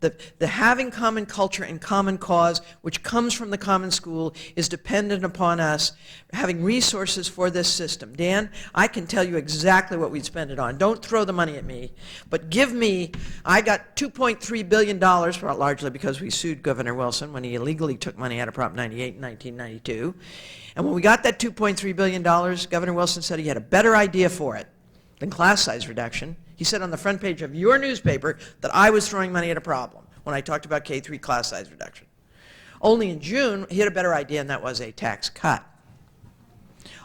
the having common culture and common cause, which comes from the common school, is dependent upon us having resources for this system. Dan, I can tell you exactly what we'd spend it on. Don't throw the money at me, but give me, I got $2.3 billion, largely because we sued Governor Wilson when he illegally took money out of Prop 98 in 1992. And when we got that $2.3 billion, Governor Wilson said he had a better idea for it. than class size reduction. He said on the front page of your newspaper that I was throwing money at a problem when I talked about K-3 class size reduction. Only in June, he had a better idea, and that was a tax cut.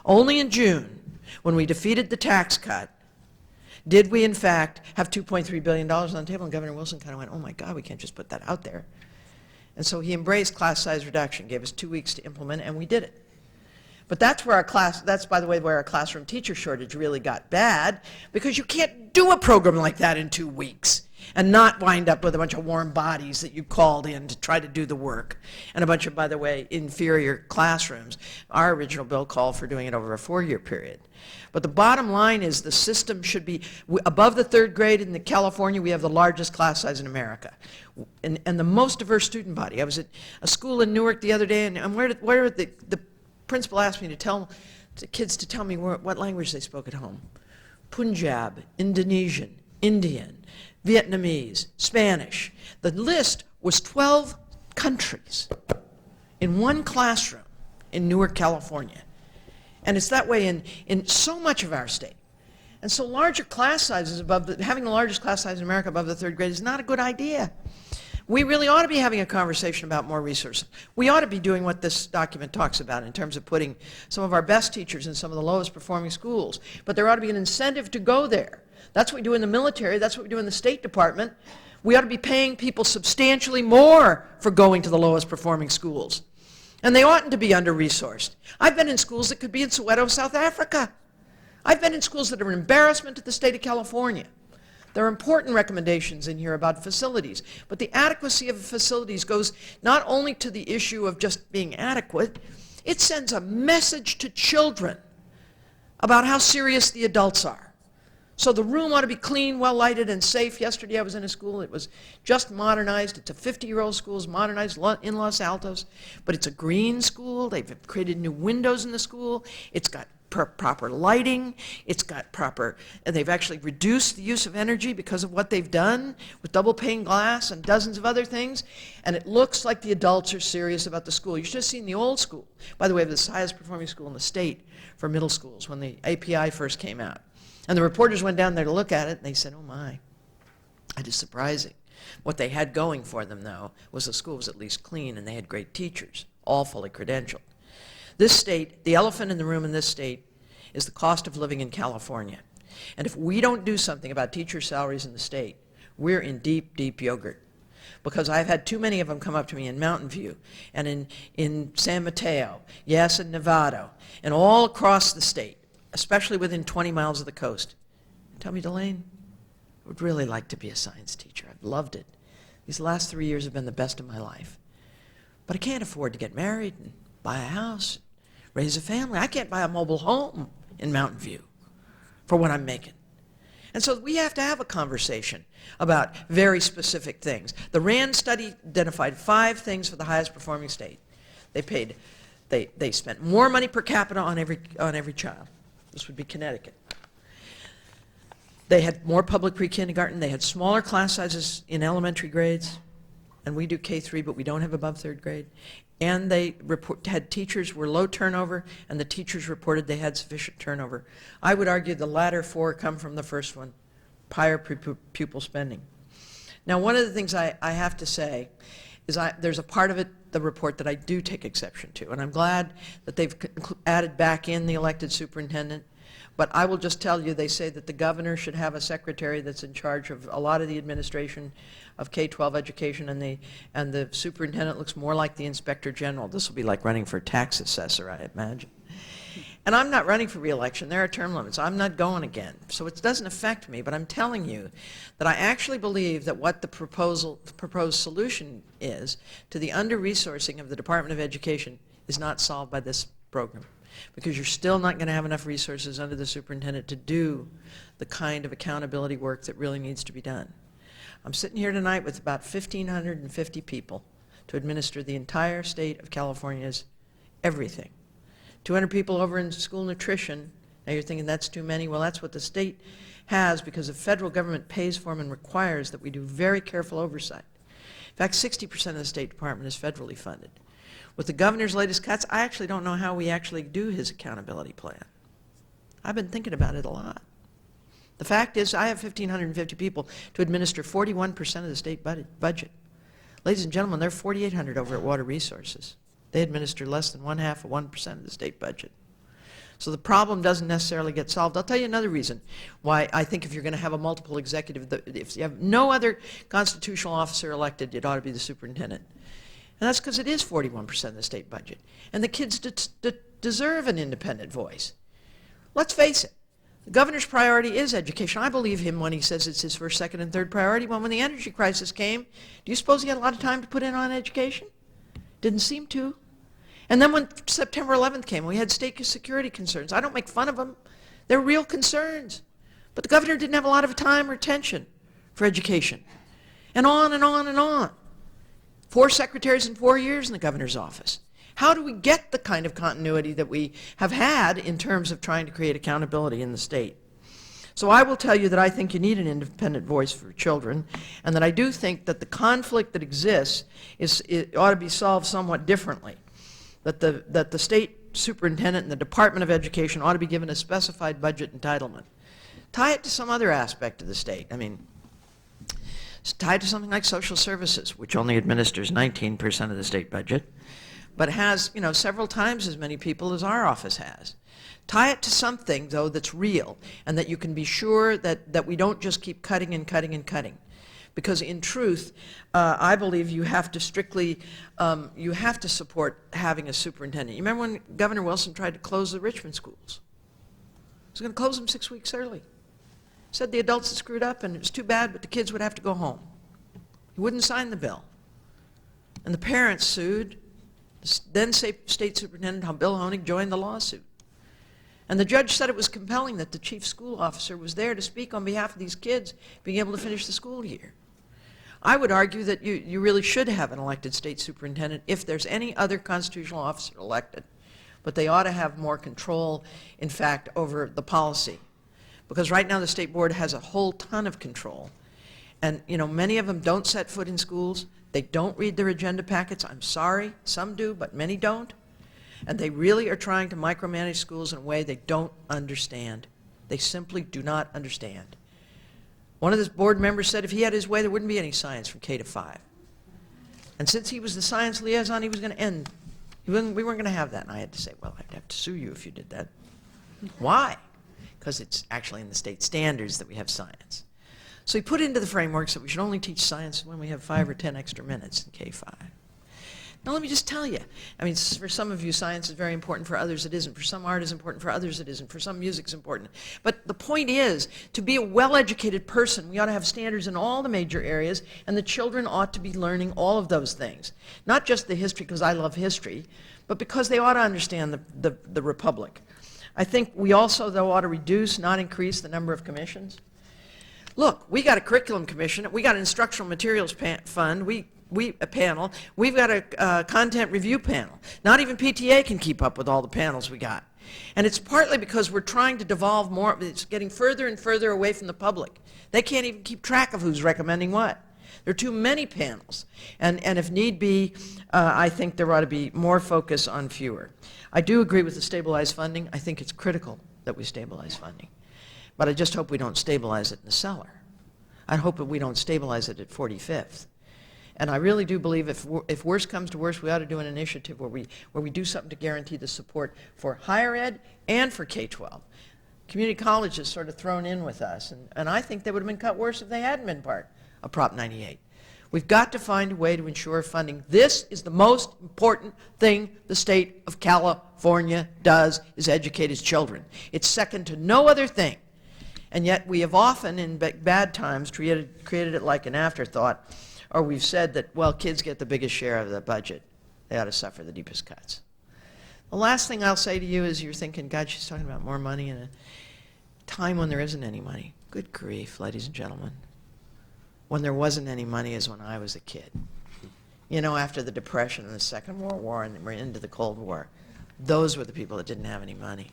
Only in June, when we defeated the tax cut, did we, in fact, have $2.3 billion on the table? And Governor Wilson kind of went, oh, my God, we can't just put that out there. And so he embraced class size reduction, gave us 2 weeks to implement it, and we did it. But that's where that's, by the way, where our classroom teacher shortage really got bad, because you can't do a program like that in 2 weeks and not wind up with a bunch of warm bodies that you called in to try to do the work, and a bunch of, by the way, inferior classrooms. Our original bill called for doing it over a 4-year period. But the bottom line is the system should be, above the 3rd grade in California, we have the largest class size in America, and the most diverse student body. I was at a school in Newark the other day, and where the principal asked me to tell the kids to tell me what language they spoke at home. Punjab, Indonesian, Indian, Vietnamese, Spanish. The list was 12 countries in one classroom in Newark, California. And it's that way in so much of our state. And so larger class sizes having the largest class size in America above the 3rd grade is not a good idea. We really ought to be having a conversation about more resources. We ought to be doing what this document talks about in terms of putting some of our best teachers in some of the lowest performing schools. But there ought to be an incentive to go there. That's what we do in the military. That's what we do in the State Department. We ought to be paying people substantially more for going to the lowest performing schools. And they oughtn't to be under-resourced. I've been in schools that could be in Soweto, South Africa. I've been in schools that are an embarrassment to the state of California. There are important recommendations in here about facilities, but the adequacy of facilities goes not only to the issue of just being adequate, it sends a message to children about how serious the adults are. So the room ought to be clean, well lighted, and safe. Yesterday I was in a school, it was just modernized. It's a 50-year-old school, it's modernized in Los Altos, but it's a green school. They've created new windows in the school. It's got proper lighting, it's got and they've actually reduced the use of energy because of what they've done with double pane glass and dozens of other things, and it looks like the adults are serious about the school. You should have seen the old school. By the way, it was the highest performing school in the state for middle schools when the API first came out. And the reporters went down there to look at it, and they said, oh my, that is surprising. What they had going for them, though, was the school was at least clean, and they had great teachers, all fully credentialed. This state, the elephant in the room in this state, is the cost of living in California. And if we don't do something about teacher salaries in the state, we're in deep, deep yogurt. Because I've had too many of them come up to me in Mountain View and in San Mateo, yes, in Nevada, and all across the state, especially within 20 miles of the coast. Tell me, Delane, I would really like to be a science teacher. I've loved it. These last 3 years have been the best of my life. But I can't afford to get married and buy a house, raise a family. I can't buy a mobile home in Mountain View for what I'm making. And so we have to have a conversation about very specific things. The RAND study identified 5 things for the highest performing state. They spent more money per capita on every child. This would be Connecticut. They had more public pre-kindergarten. They had smaller class sizes in elementary grades. And we do K-3, but we don't have above 3rd grade. And they had teachers were low turnover, and the teachers reported they had sufficient turnover. I would argue the latter 4 come from the first one, higher pupil spending. Now, one of the things I have to say is there's a part of it, the report, that I do take exception to, and I'm glad that they've added back in the elected superintendent. But I will just tell you, they say that the governor should have a secretary that's in charge of a lot of the administration of K-12 education, and the superintendent looks more like the inspector general. This will be like running for tax assessor, I imagine. And I'm not running for re-election. There are term limits. I'm not going again. So it doesn't affect me, but I'm telling you that I actually believe that what the proposed solution is to the under-resourcing of the Department of Education is not solved by this program. Because you're still not going to have enough resources under the superintendent to do the kind of accountability work that really needs to be done. I'm sitting here tonight with about 1,550 people to administer the entire state of California's everything. 200 people over in school nutrition. Now you're thinking that's too many. Well, that's what the state has because the federal government pays for them and requires that we do very careful oversight. In fact, 60% of the State Department is federally funded. With the governor's latest cuts, I actually don't know how we actually do his accountability plan. I've been thinking about it a lot. The fact is, I have 1,550 people to administer 41% of the state budget. Ladies and gentlemen, there are 4,800 over at Water Resources. They administer less than 1/2 of the state budget. So the problem doesn't necessarily get solved. I'll tell you another reason why I think if you're going to have a multiple executive, if you have no other constitutional officer elected, it ought to be the superintendent. And that's because it is 41% of the state budget. And the kids deserve an independent voice. Let's face it, the governor's priority is education. I believe him when he says it's his first, second, and third priority. Well, when the energy crisis came, do you suppose he had a lot of time to put in on education? Didn't seem to. And then when September 11th came, we had state security concerns. I don't make fun of them. They're real concerns. But the governor didn't have a lot of time or attention for education. And on and on and on. 4 secretaries in 4 years in the governor's office. How do we get the kind of continuity that we have had in terms of trying to create accountability in the state? So I will tell you that I think you need an independent voice for children, and that I do think that the conflict that exists it ought to be solved somewhat differently. That the state superintendent and the Department of Education ought to be given a specified budget entitlement. Tie it to some other aspect of the state. I mean, it's tied to something like social services, which only administers 19% of the state budget, but has, several times as many people as our office has. Tie it to something, though, that's real, and that you can be sure that we don't just keep cutting and cutting and cutting. Because in truth, I believe you have to strictly, you have to support having a superintendent. You remember when Governor Wilson tried to close the Richmond schools? He was going to close them 6 weeks early. Said the adults had screwed up and it was too bad, but the kids would have to go home. He wouldn't sign the bill. And the parents sued. Then State Superintendent Bill Honig joined the lawsuit. And the judge said it was compelling that the chief school officer was there to speak on behalf of these kids being able to finish the school year. I would argue that you really should have an elected state superintendent if there's any other constitutional officer elected. But they ought to have more control, in fact, over the policy. Because right now the state board has a whole ton of control. And, many of them don't set foot in schools. They don't read their agenda packets. I'm sorry, some do, but many don't. And they really are trying to micromanage schools in a way they don't understand. They simply do not understand. One of the board members said if he had his way, there wouldn't be any science from K to 5. And since he was the science liaison, he was going to end. We weren't going to have that. And I had to say, well, I'd have to sue you if you did that. Why? Because it's actually in the state standards that we have science. So he put into the frameworks that we should only teach science when we have 5 or 10 extra minutes in K-5. Now, let me just tell you, for some of you, science is very important. For others, it isn't. For some, art is important. For others, it isn't. For some, music's important. But the point is, to be a well-educated person, we ought to have standards in all the major areas, and the children ought to be learning all of those things. Not just the history, because I love history, but because they ought to understand the Republic. I think we also, though, ought to reduce, not increase, the number of commissions. Look, we got a curriculum commission. We got an instructional materials fund. A panel. We've got a content review panel. Not even PTA can keep up with all the panels we got. And it's partly because we're trying to devolve more. It's getting further and further away from the public. They can't even keep track of who's recommending what. There are too many panels. And if need be, I think there ought to be more focus on fewer. I do agree with the stabilized funding. I think it's critical that we stabilize funding. But I just hope we don't stabilize it in the cellar. I hope that we don't stabilize it at 45th. And I really do believe if worse comes to worse, we ought to do an initiative where we do something to guarantee the support for higher ed and for K-12. Community college is sort of thrown in with us, and I think they would have been cut worse if they hadn't been part of Prop 98. We've got to find a way to ensure funding. This is the most important thing the state of California does, is educate its children. It's second to no other thing. And yet we have often, in bad times, created it like an afterthought, or we've said that, well, kids get the biggest share of the budget. They ought to suffer the deepest cuts. The last thing I'll say to you is you're thinking, God, she's talking about more money in a time when there isn't any money. Good grief, ladies and gentlemen. When there wasn't any money is when I was a kid. After the Depression and the Second World War, and we're into the Cold War, those were the people that didn't have any money.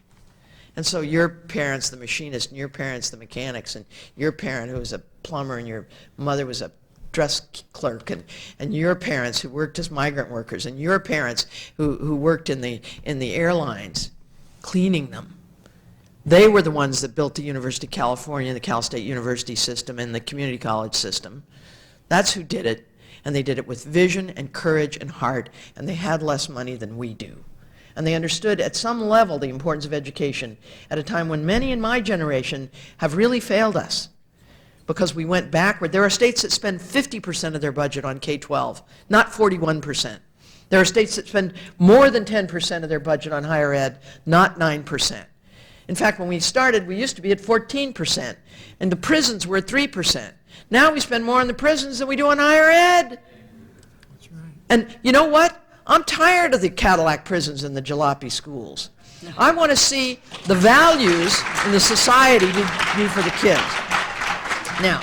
And so your parents, the machinists, and your parents, the mechanics, and your parent who was a plumber, and your mother was a dress clerk, and your parents who worked as migrant workers, and your parents who worked in the airlines, cleaning them. They were the ones that built the University of California, the Cal State University system, and the community college system. That's who did it, and they did it with vision and courage and heart, and they had less money than we do. And they understood at some level the importance of education at a time when many in my generation have really failed us because we went backward. There are states that spend 50% of their budget on K-12, not 41%. There are states that spend more than 10% of their budget on higher ed, not 9%. In fact, when we started, we used to be at 14%, and the prisons were at 3%. Now we spend more on the prisons than we do on higher ed. That's right. And you know what? I'm tired of the Cadillac prisons and the jalopy schools. I want to see the values in the society be for the kids. Now,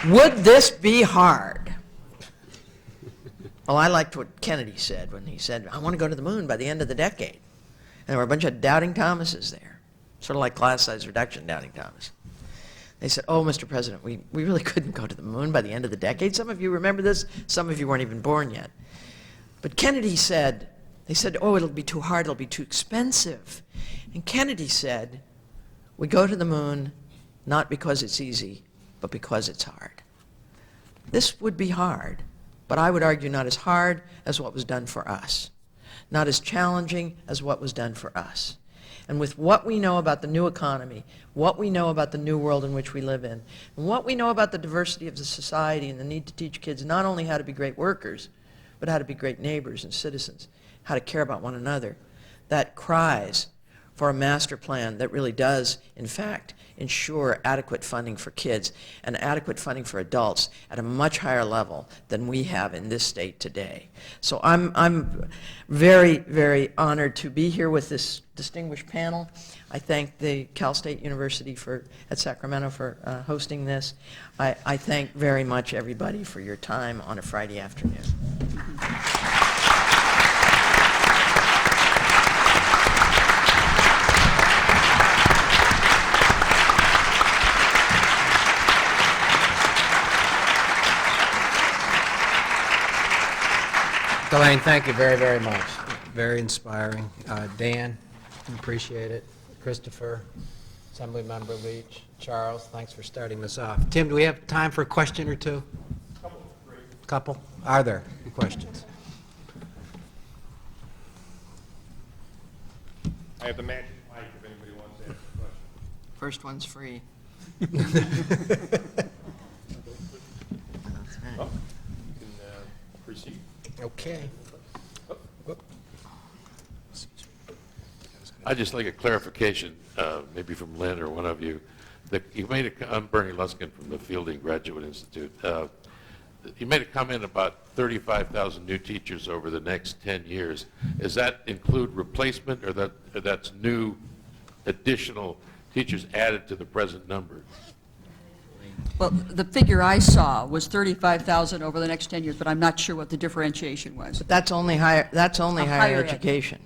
would this be hard? Well, I liked what Kennedy said when he said, I want to go to the moon by the end of the decade. And there were a bunch of doubting Thomases there, sort of like class size reduction doubting Thomas. They said, oh, Mr. President, we really couldn't go to the moon by the end of the decade. Some of you remember this. Some of you weren't even born yet. But Kennedy said, they said, oh, it'll be too hard, it'll be too expensive. And Kennedy said, we go to the moon not because it's easy, but because it's hard. This would be hard, but I would argue not as hard as what was done for us, not as challenging as what was done for us. And with what we know about the new economy, what we know about the new world in which we live in, and what we know about the diversity of the society and the need to teach kids not only how to be great workers, but how to be great neighbors and citizens, how to care about one another, that cries for a master plan that really does, in fact, ensure adequate funding for kids and adequate funding for adults at a much higher level than we have in this state today. So I'm very, very honored to be here with this distinguished panel. I thank the Cal State University at Sacramento for hosting this. I thank very much everybody for your time on a Friday afternoon. Delane, thank you very, very much. Very inspiring. Dan, appreciate it. Christopher, Assemblymember Leach, Charles, thanks for starting this off. Tim, do we have time for a question or two? Couple? Are there questions? I have the magic mic if anybody wants to ask a question. First one's free. Oh, you can proceed. Okay. I'd just like a clarification, maybe from Lynn or one of you. You made I'm Bernie Luskin from the Fielding Graduate Institute. You made a comment about 35,000 new teachers over the next 10 years. Does that include replacement, or that's new additional teachers added to the present number? Well, the figure I saw was 35,000 over the next 10 years, but I'm not sure what the differentiation was. But that's only higher higher ed. education.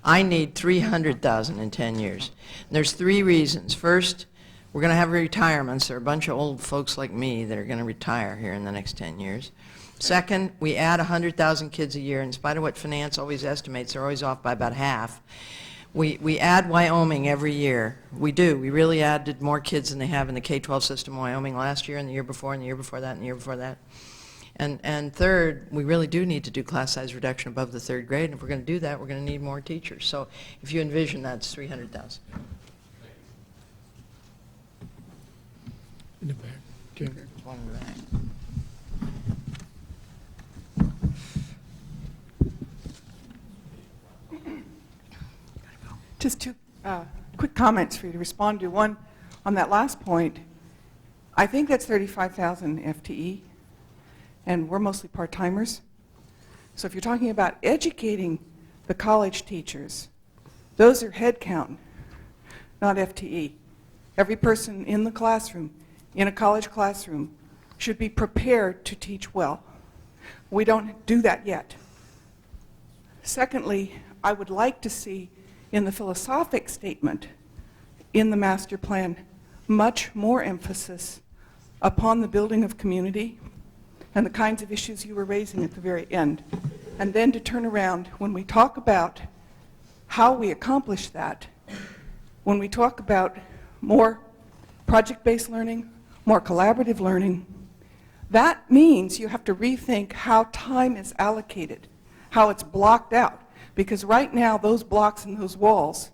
I need 300,000 in 10 years. And there's three reasons. First, we're going to have retirements. There are a bunch of old folks like me that are going to retire here in the next 10 years. Second, we add 100,000 kids a year. In spite of what finance always estimates, they're always off by about half. We add Wyoming every year. We do. We really added more kids than they have in the K-12 system in Wyoming last year and the year before and the year before that and the year before that. And third, we really do need to do class size reduction above the third grade. And if we're going to do that, we're going to need more teachers. So if you envision, that's 300,000. In the back. Jim. One in the back. Just two quick comments for you to respond to. One, on that last point, I think that's 35,000 FTE, and we're mostly part-timers. So if you're talking about educating the college teachers, those are head count, not FTE. Every person in the classroom, in a college classroom, should be prepared to teach well. We don't do that yet. Secondly, I would like to see in the philosophic statement in the master plan much more emphasis upon the building of community and the kinds of issues you were raising at the very end. And then to turn around, when we talk about how we accomplish that, when we talk about more project-based learning, more collaborative learning, that means you have to rethink how time is allocated, how it's blocked out. Because right now, those blocks and those walls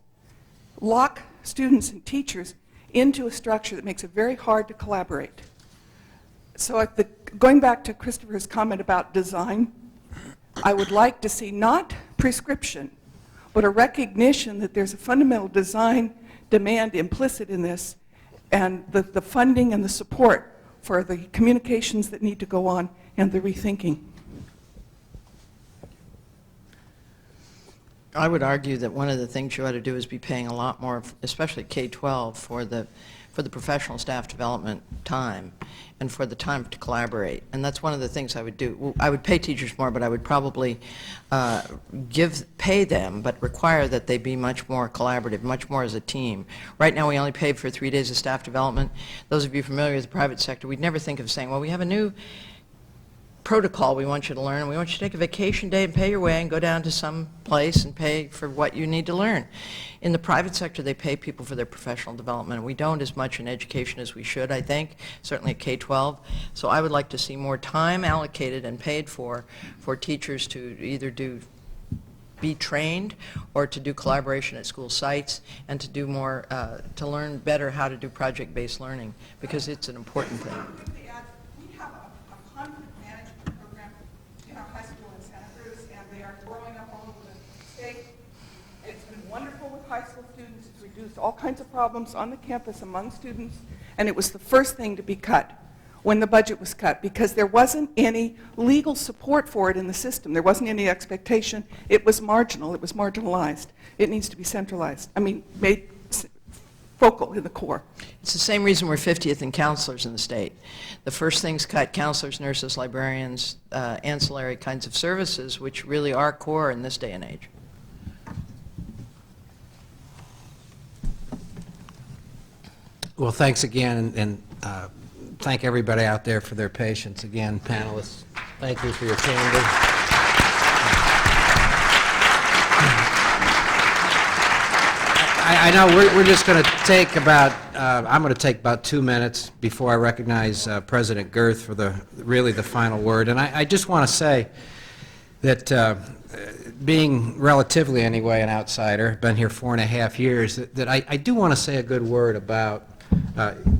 lock students and teachers into a structure that makes it very hard to collaborate. So going back to Christopher's comment about design, I would like to see not prescription, but a recognition that there's a fundamental design demand implicit in this, and the funding and the support for the communications that need to go on and the rethinking. I would argue that one of the things you ought to do is be paying a lot more, especially K-12, for the professional staff development time and for the time to collaborate. And that's one of the things I would do. I would pay teachers more, but I would probably pay them, but require that they be much more collaborative, much more as a team. Right now, we only pay for 3 days of staff development. Those of you familiar with the private sector, we'd never think of saying, well, we have a new protocol we want you to learn, and we want you to take a vacation day and pay your way and go down to some place and pay for what you need to learn. In the private sector, they pay people for their professional development. We don't as much in education as we should, I think, certainly at K-12. So I would like to see more time allocated and paid for teachers to either be trained or to do collaboration at school sites and to do more, to learn better how to do project-based learning, because it's an important thing. We have a conflict management program in our high school in Santa Cruz, and they are growing up all over the state. It's been wonderful with high school students. It's reduced all kinds of problems on the campus among students, and it was the first thing to be cut when the budget was cut, because there wasn't any legal support for it in the system. There wasn't any expectation. It was marginal. It was marginalized. It needs to be centralized. I mean, made focal in the core. It's the same reason we're 50th in counselors in the state. The first things cut: counselors, nurses, librarians, ancillary kinds of services, which really are core in this day and age. Well, thanks again, and thank everybody out there for their patience. Again, panelists, thank you for your candor. I know we're just going to take about, I'm going to take about 2 minutes before I recognize President Girth for really the final word. And I just want to say that being relatively, anyway, an outsider, been here 4.5 years, that I do want to say a good word about,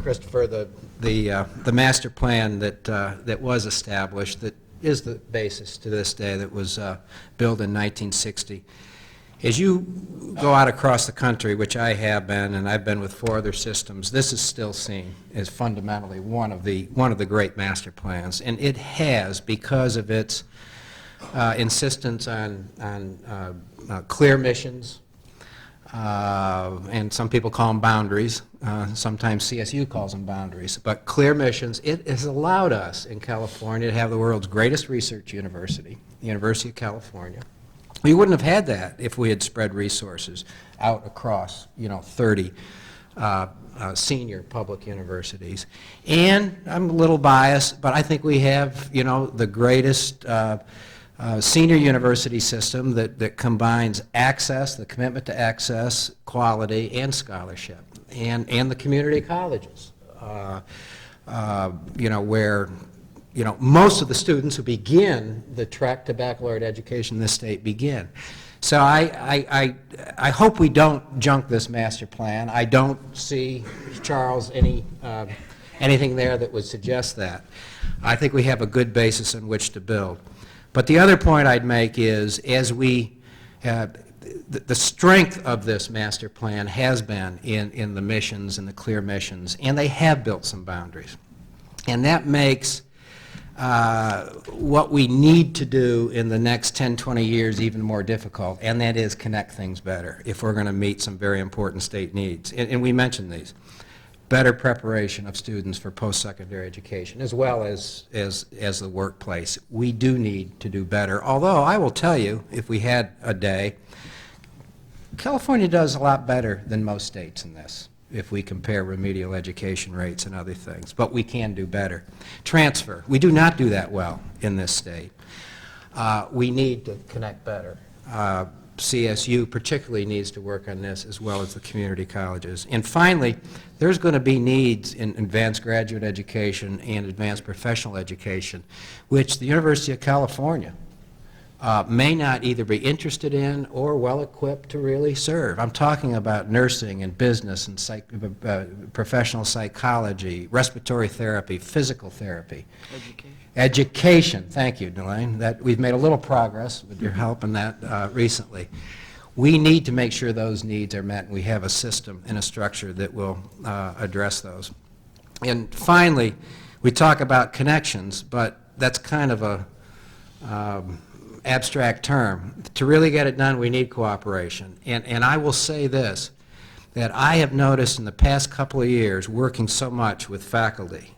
Christopher, the master plan that was established, that is the basis to this day, that was built in 1960. As you go out across the country, which I have been, and I've been with 4 other systems, this is still seen as fundamentally one of the great master plans, and it has, because of its insistence on clear missions, and some people call them boundaries. Sometimes CSU calls them boundaries. But clear missions, it has allowed us in California to have the world's greatest research university, the University of California. We wouldn't have had that if we had spread resources out across, 30 senior public universities. And I'm a little biased, but I think we have, the greatest senior university system that combines access, the commitment to access, quality, and scholarship, and the community colleges, where most of the students who begin the track to baccalaureate education in this state begin. So I hope we don't junk this master plan. I don't see, Charles, anything there that would suggest that. I think we have a good basis on which to build. But the other point I'd make is, as we, the strength of this master plan has been in the missions and the clear missions, and they have built some boundaries. And that makes what we need to do in the next 10, 20 years even more difficult, and that is connect things better if we're going to meet some very important state needs. And we mentioned these. Better preparation of students for post-secondary education, as well as the workplace. We do need to do better. Although, I will tell you, if we had a day, California does a lot better than most states in this, if we compare remedial education rates and other things. But we can do better. Transfer. We do not do that well in this state. We need to connect better. CSU particularly needs to work on this, as well as the community colleges. And finally, there's going to be needs in advanced graduate education and advanced professional education, which the University of California may not either be interested in or well-equipped to really serve. I'm talking about nursing and business and professional psychology, respiratory therapy, physical therapy. Education, thank you, Delane. We've made a little progress with your help in that recently. We need to make sure those needs are met, and we have a system and a structure that will address those. And finally, we talk about connections, but that's kind of a abstract term. To really get it done, we need cooperation. And I will say this, that I have noticed in the past couple of years, working so much with faculty,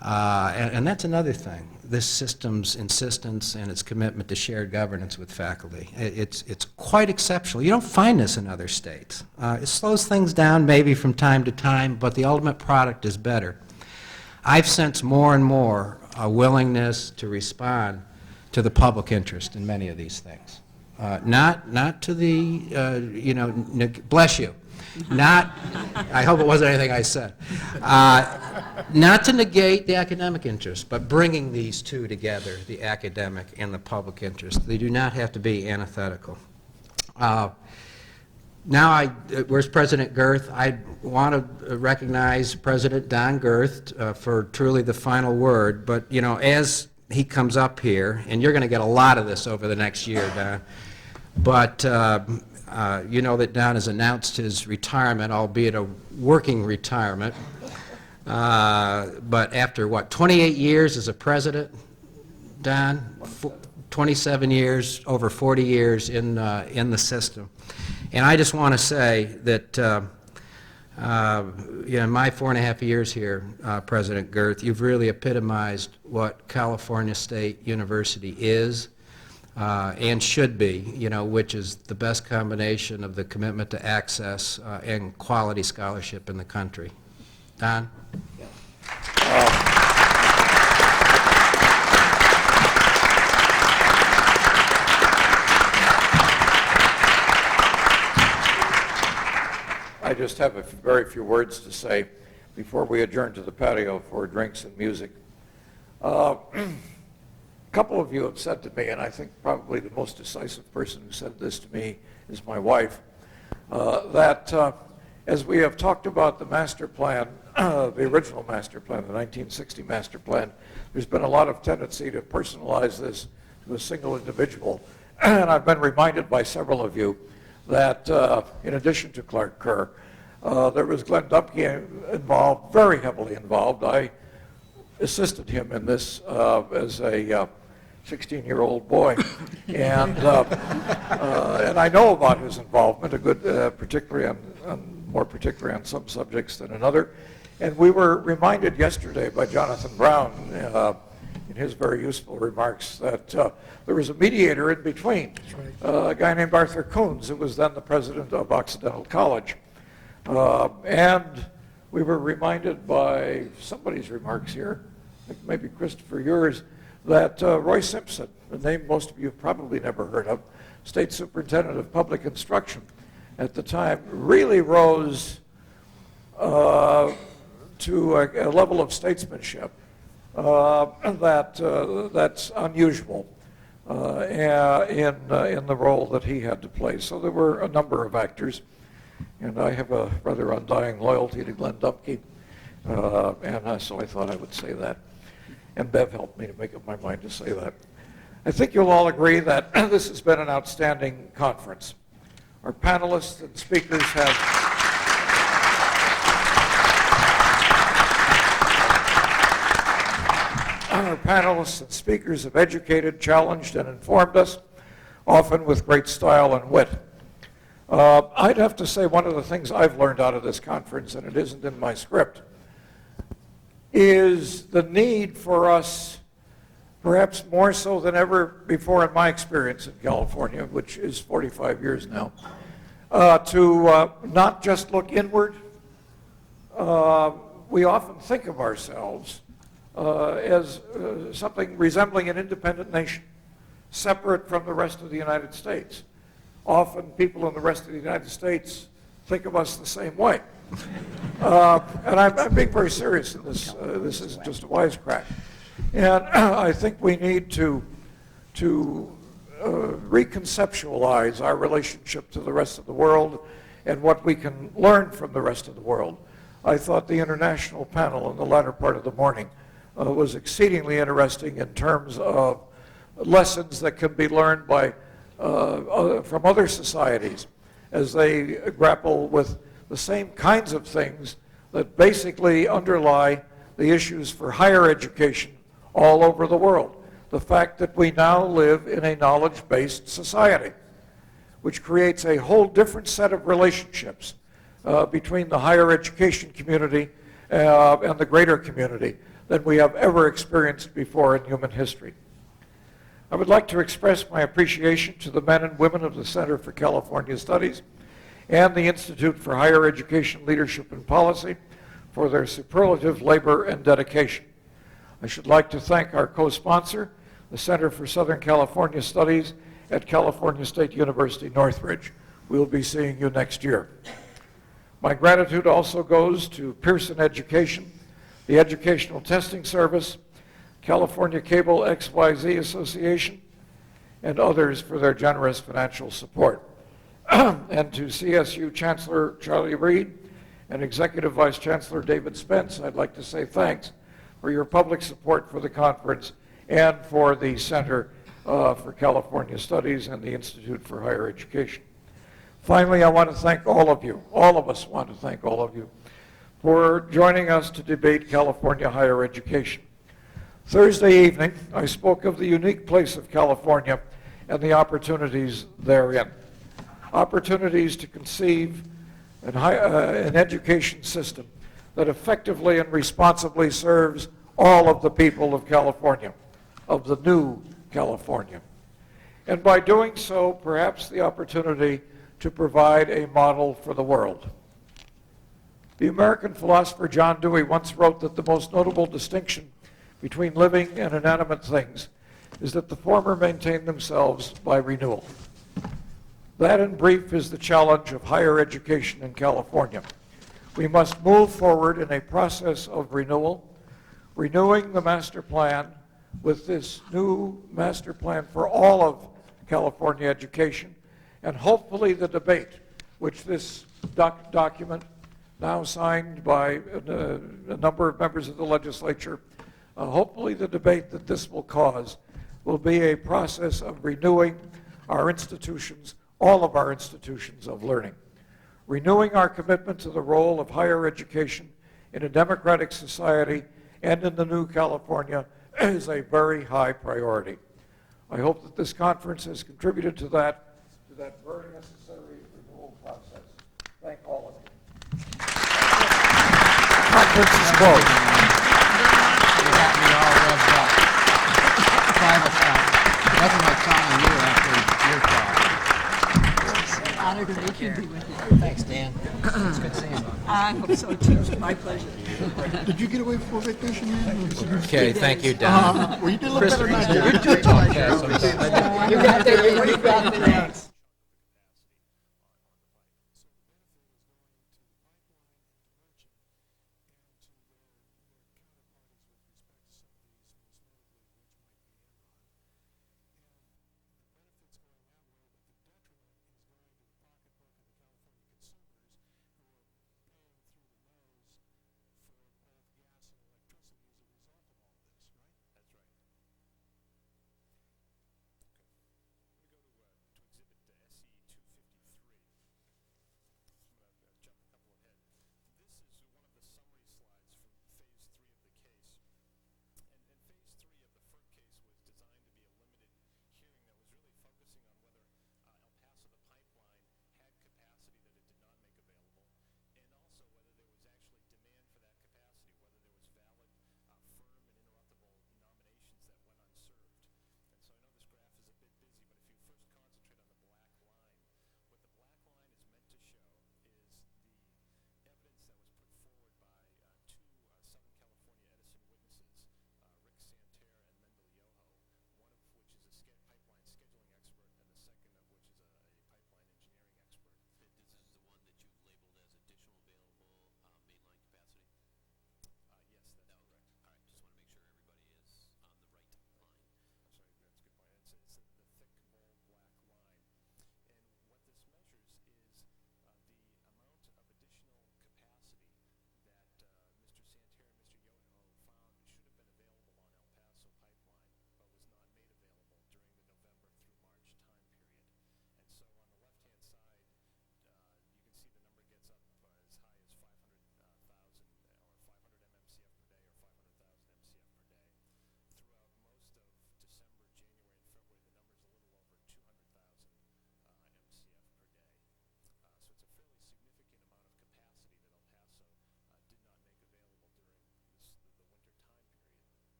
and that's another thing, this system's insistence and its commitment to shared governance with faculty. It's quite exceptional. You don't find this in other states. It slows things down maybe from time to time, but the ultimate product is better. I've sensed more and more a willingness to respond to the public interest in many of these things. Not to the, bless you. Not, I hope it wasn't anything I said. Not to negate the academic interest, but bringing these two together, the academic and the public interest. They do not have to be antithetical. Now, where's President Girth? I want to recognize President Don Girth for truly the final word, but, as he comes up here, and you're going to get a lot of this over the next year, Don, but you know that Don has announced his retirement, albeit a working retirement. But after, 28 years as a president, Don? 27 years, over 40 years in the system. And I just want to say that, in my 4.5 years here, President Girth, you've really epitomized what California State University is. And should be, which is the best combination of the commitment to access and quality scholarship in the country. Don? I just have a very few words to say before we adjourn to the patio for drinks and music. A couple of you have said to me, and I think probably the most decisive person who said this to me is my wife, that as we have talked about the master plan, the original master plan, the 1960 master plan, there's been a lot of tendency to personalize this to a single individual. And I've been reminded by several of you that in addition to Clark Kerr, there was Glenn Dupke involved, very heavily involved. I assisted him in this as a 16-year-old boy, and I know about his involvement, particularly more particularly on some subjects than another. And we were reminded yesterday by Jonathan Brown in his very useful remarks that there was a mediator in between, a guy named Arthur Coons, who was then the president of Occidental College. And we were reminded by somebody's remarks here, maybe Christopher, yours, that Roy Simpson, a name most of you have probably never heard of, State Superintendent of Public Instruction at the time, really rose to a level of statesmanship that's unusual in the role that he had to play. So there were a number of actors, and I have a rather undying loyalty to Glenn Dupke, and so I thought I would say that. And Bev helped me to make up my mind to say that. I think you'll all agree that this has been an outstanding conference. Our panelists and speakers have educated, challenged, and informed us, often with great style and wit. I'd have to say one of the things I've learned out of this conference, and it isn't in my script, is the need for us, perhaps more so than ever before in my experience in California, which is 45 years now, to not just look inward. We often think of ourselves as something resembling an independent nation, separate from the rest of the United States. often people in the rest of the United States think of us the same way. And I'm being very serious in this. This isn't just a wisecrack. And I think we need to reconceptualize our relationship to the rest of the world and what we can learn from the rest of the world. I thought the international panel in the latter part of the morning was exceedingly interesting in terms of lessons that can be learned by, from other societies as they grapple with the same kinds of things that basically underlie the issues for higher education all over the world. The fact that we now live in a knowledge-based society, which creates a whole different set of relationships between the higher education community and the greater community than we have ever experienced before in human history. I would like to express my appreciation to the men and women of the Center for California Studies and the Institute for Higher Education Leadership and Policy for their superlative labor and dedication. I should like to thank our co-sponsor, the Center for Southern California Studies at California State University, Northridge. We'll be seeing you next year. My gratitude also goes to Pearson Education, the Educational Testing Service, California Cable XYZ Association, and others for their generous financial support. And to CSU Chancellor Charlie Reed and Executive Vice Chancellor David Spence, I'd like to say thanks for your public support for the conference and for the Center for California Studies and the Institute for Higher Education. Finally, I want to thank all of you, all of us want to thank all of you, for joining us to debate California higher education. Thursday evening, I spoke of the unique place of California and the opportunities therein. Opportunities to conceive an education system that effectively and responsibly serves all of the people of California, of the new California. And by doing so, perhaps the opportunity to provide a model for the world. The American philosopher John Dewey once wrote that the most notable distinction between living and inanimate things is that the former maintain themselves by renewal. That, in brief, is the challenge of higher education in California. We must move forward in a process of renewal, renewing the master plan with this new master plan for all of California education, and hopefully the debate, which this document, now signed by a number of members of the legislature, hopefully the debate that this will cause will be a process of renewing our institutions, all of our institutions of learning. Renewing our commitment to the role of higher education in a democratic society and in the new California is a very high priority. I hope that this conference has contributed to that very necessary renewal process. Thank all of you. Conference is closed. You got me all revved up. Private time. Nothing like calling you after your talk. Honored to make you be with you. Thanks, Dan. It's good seeing you. I hope so too. It's my pleasure. Did you get away before vacation, man? Okay, thank you, Don. Well, you did a little better than I did. You got there. You got there.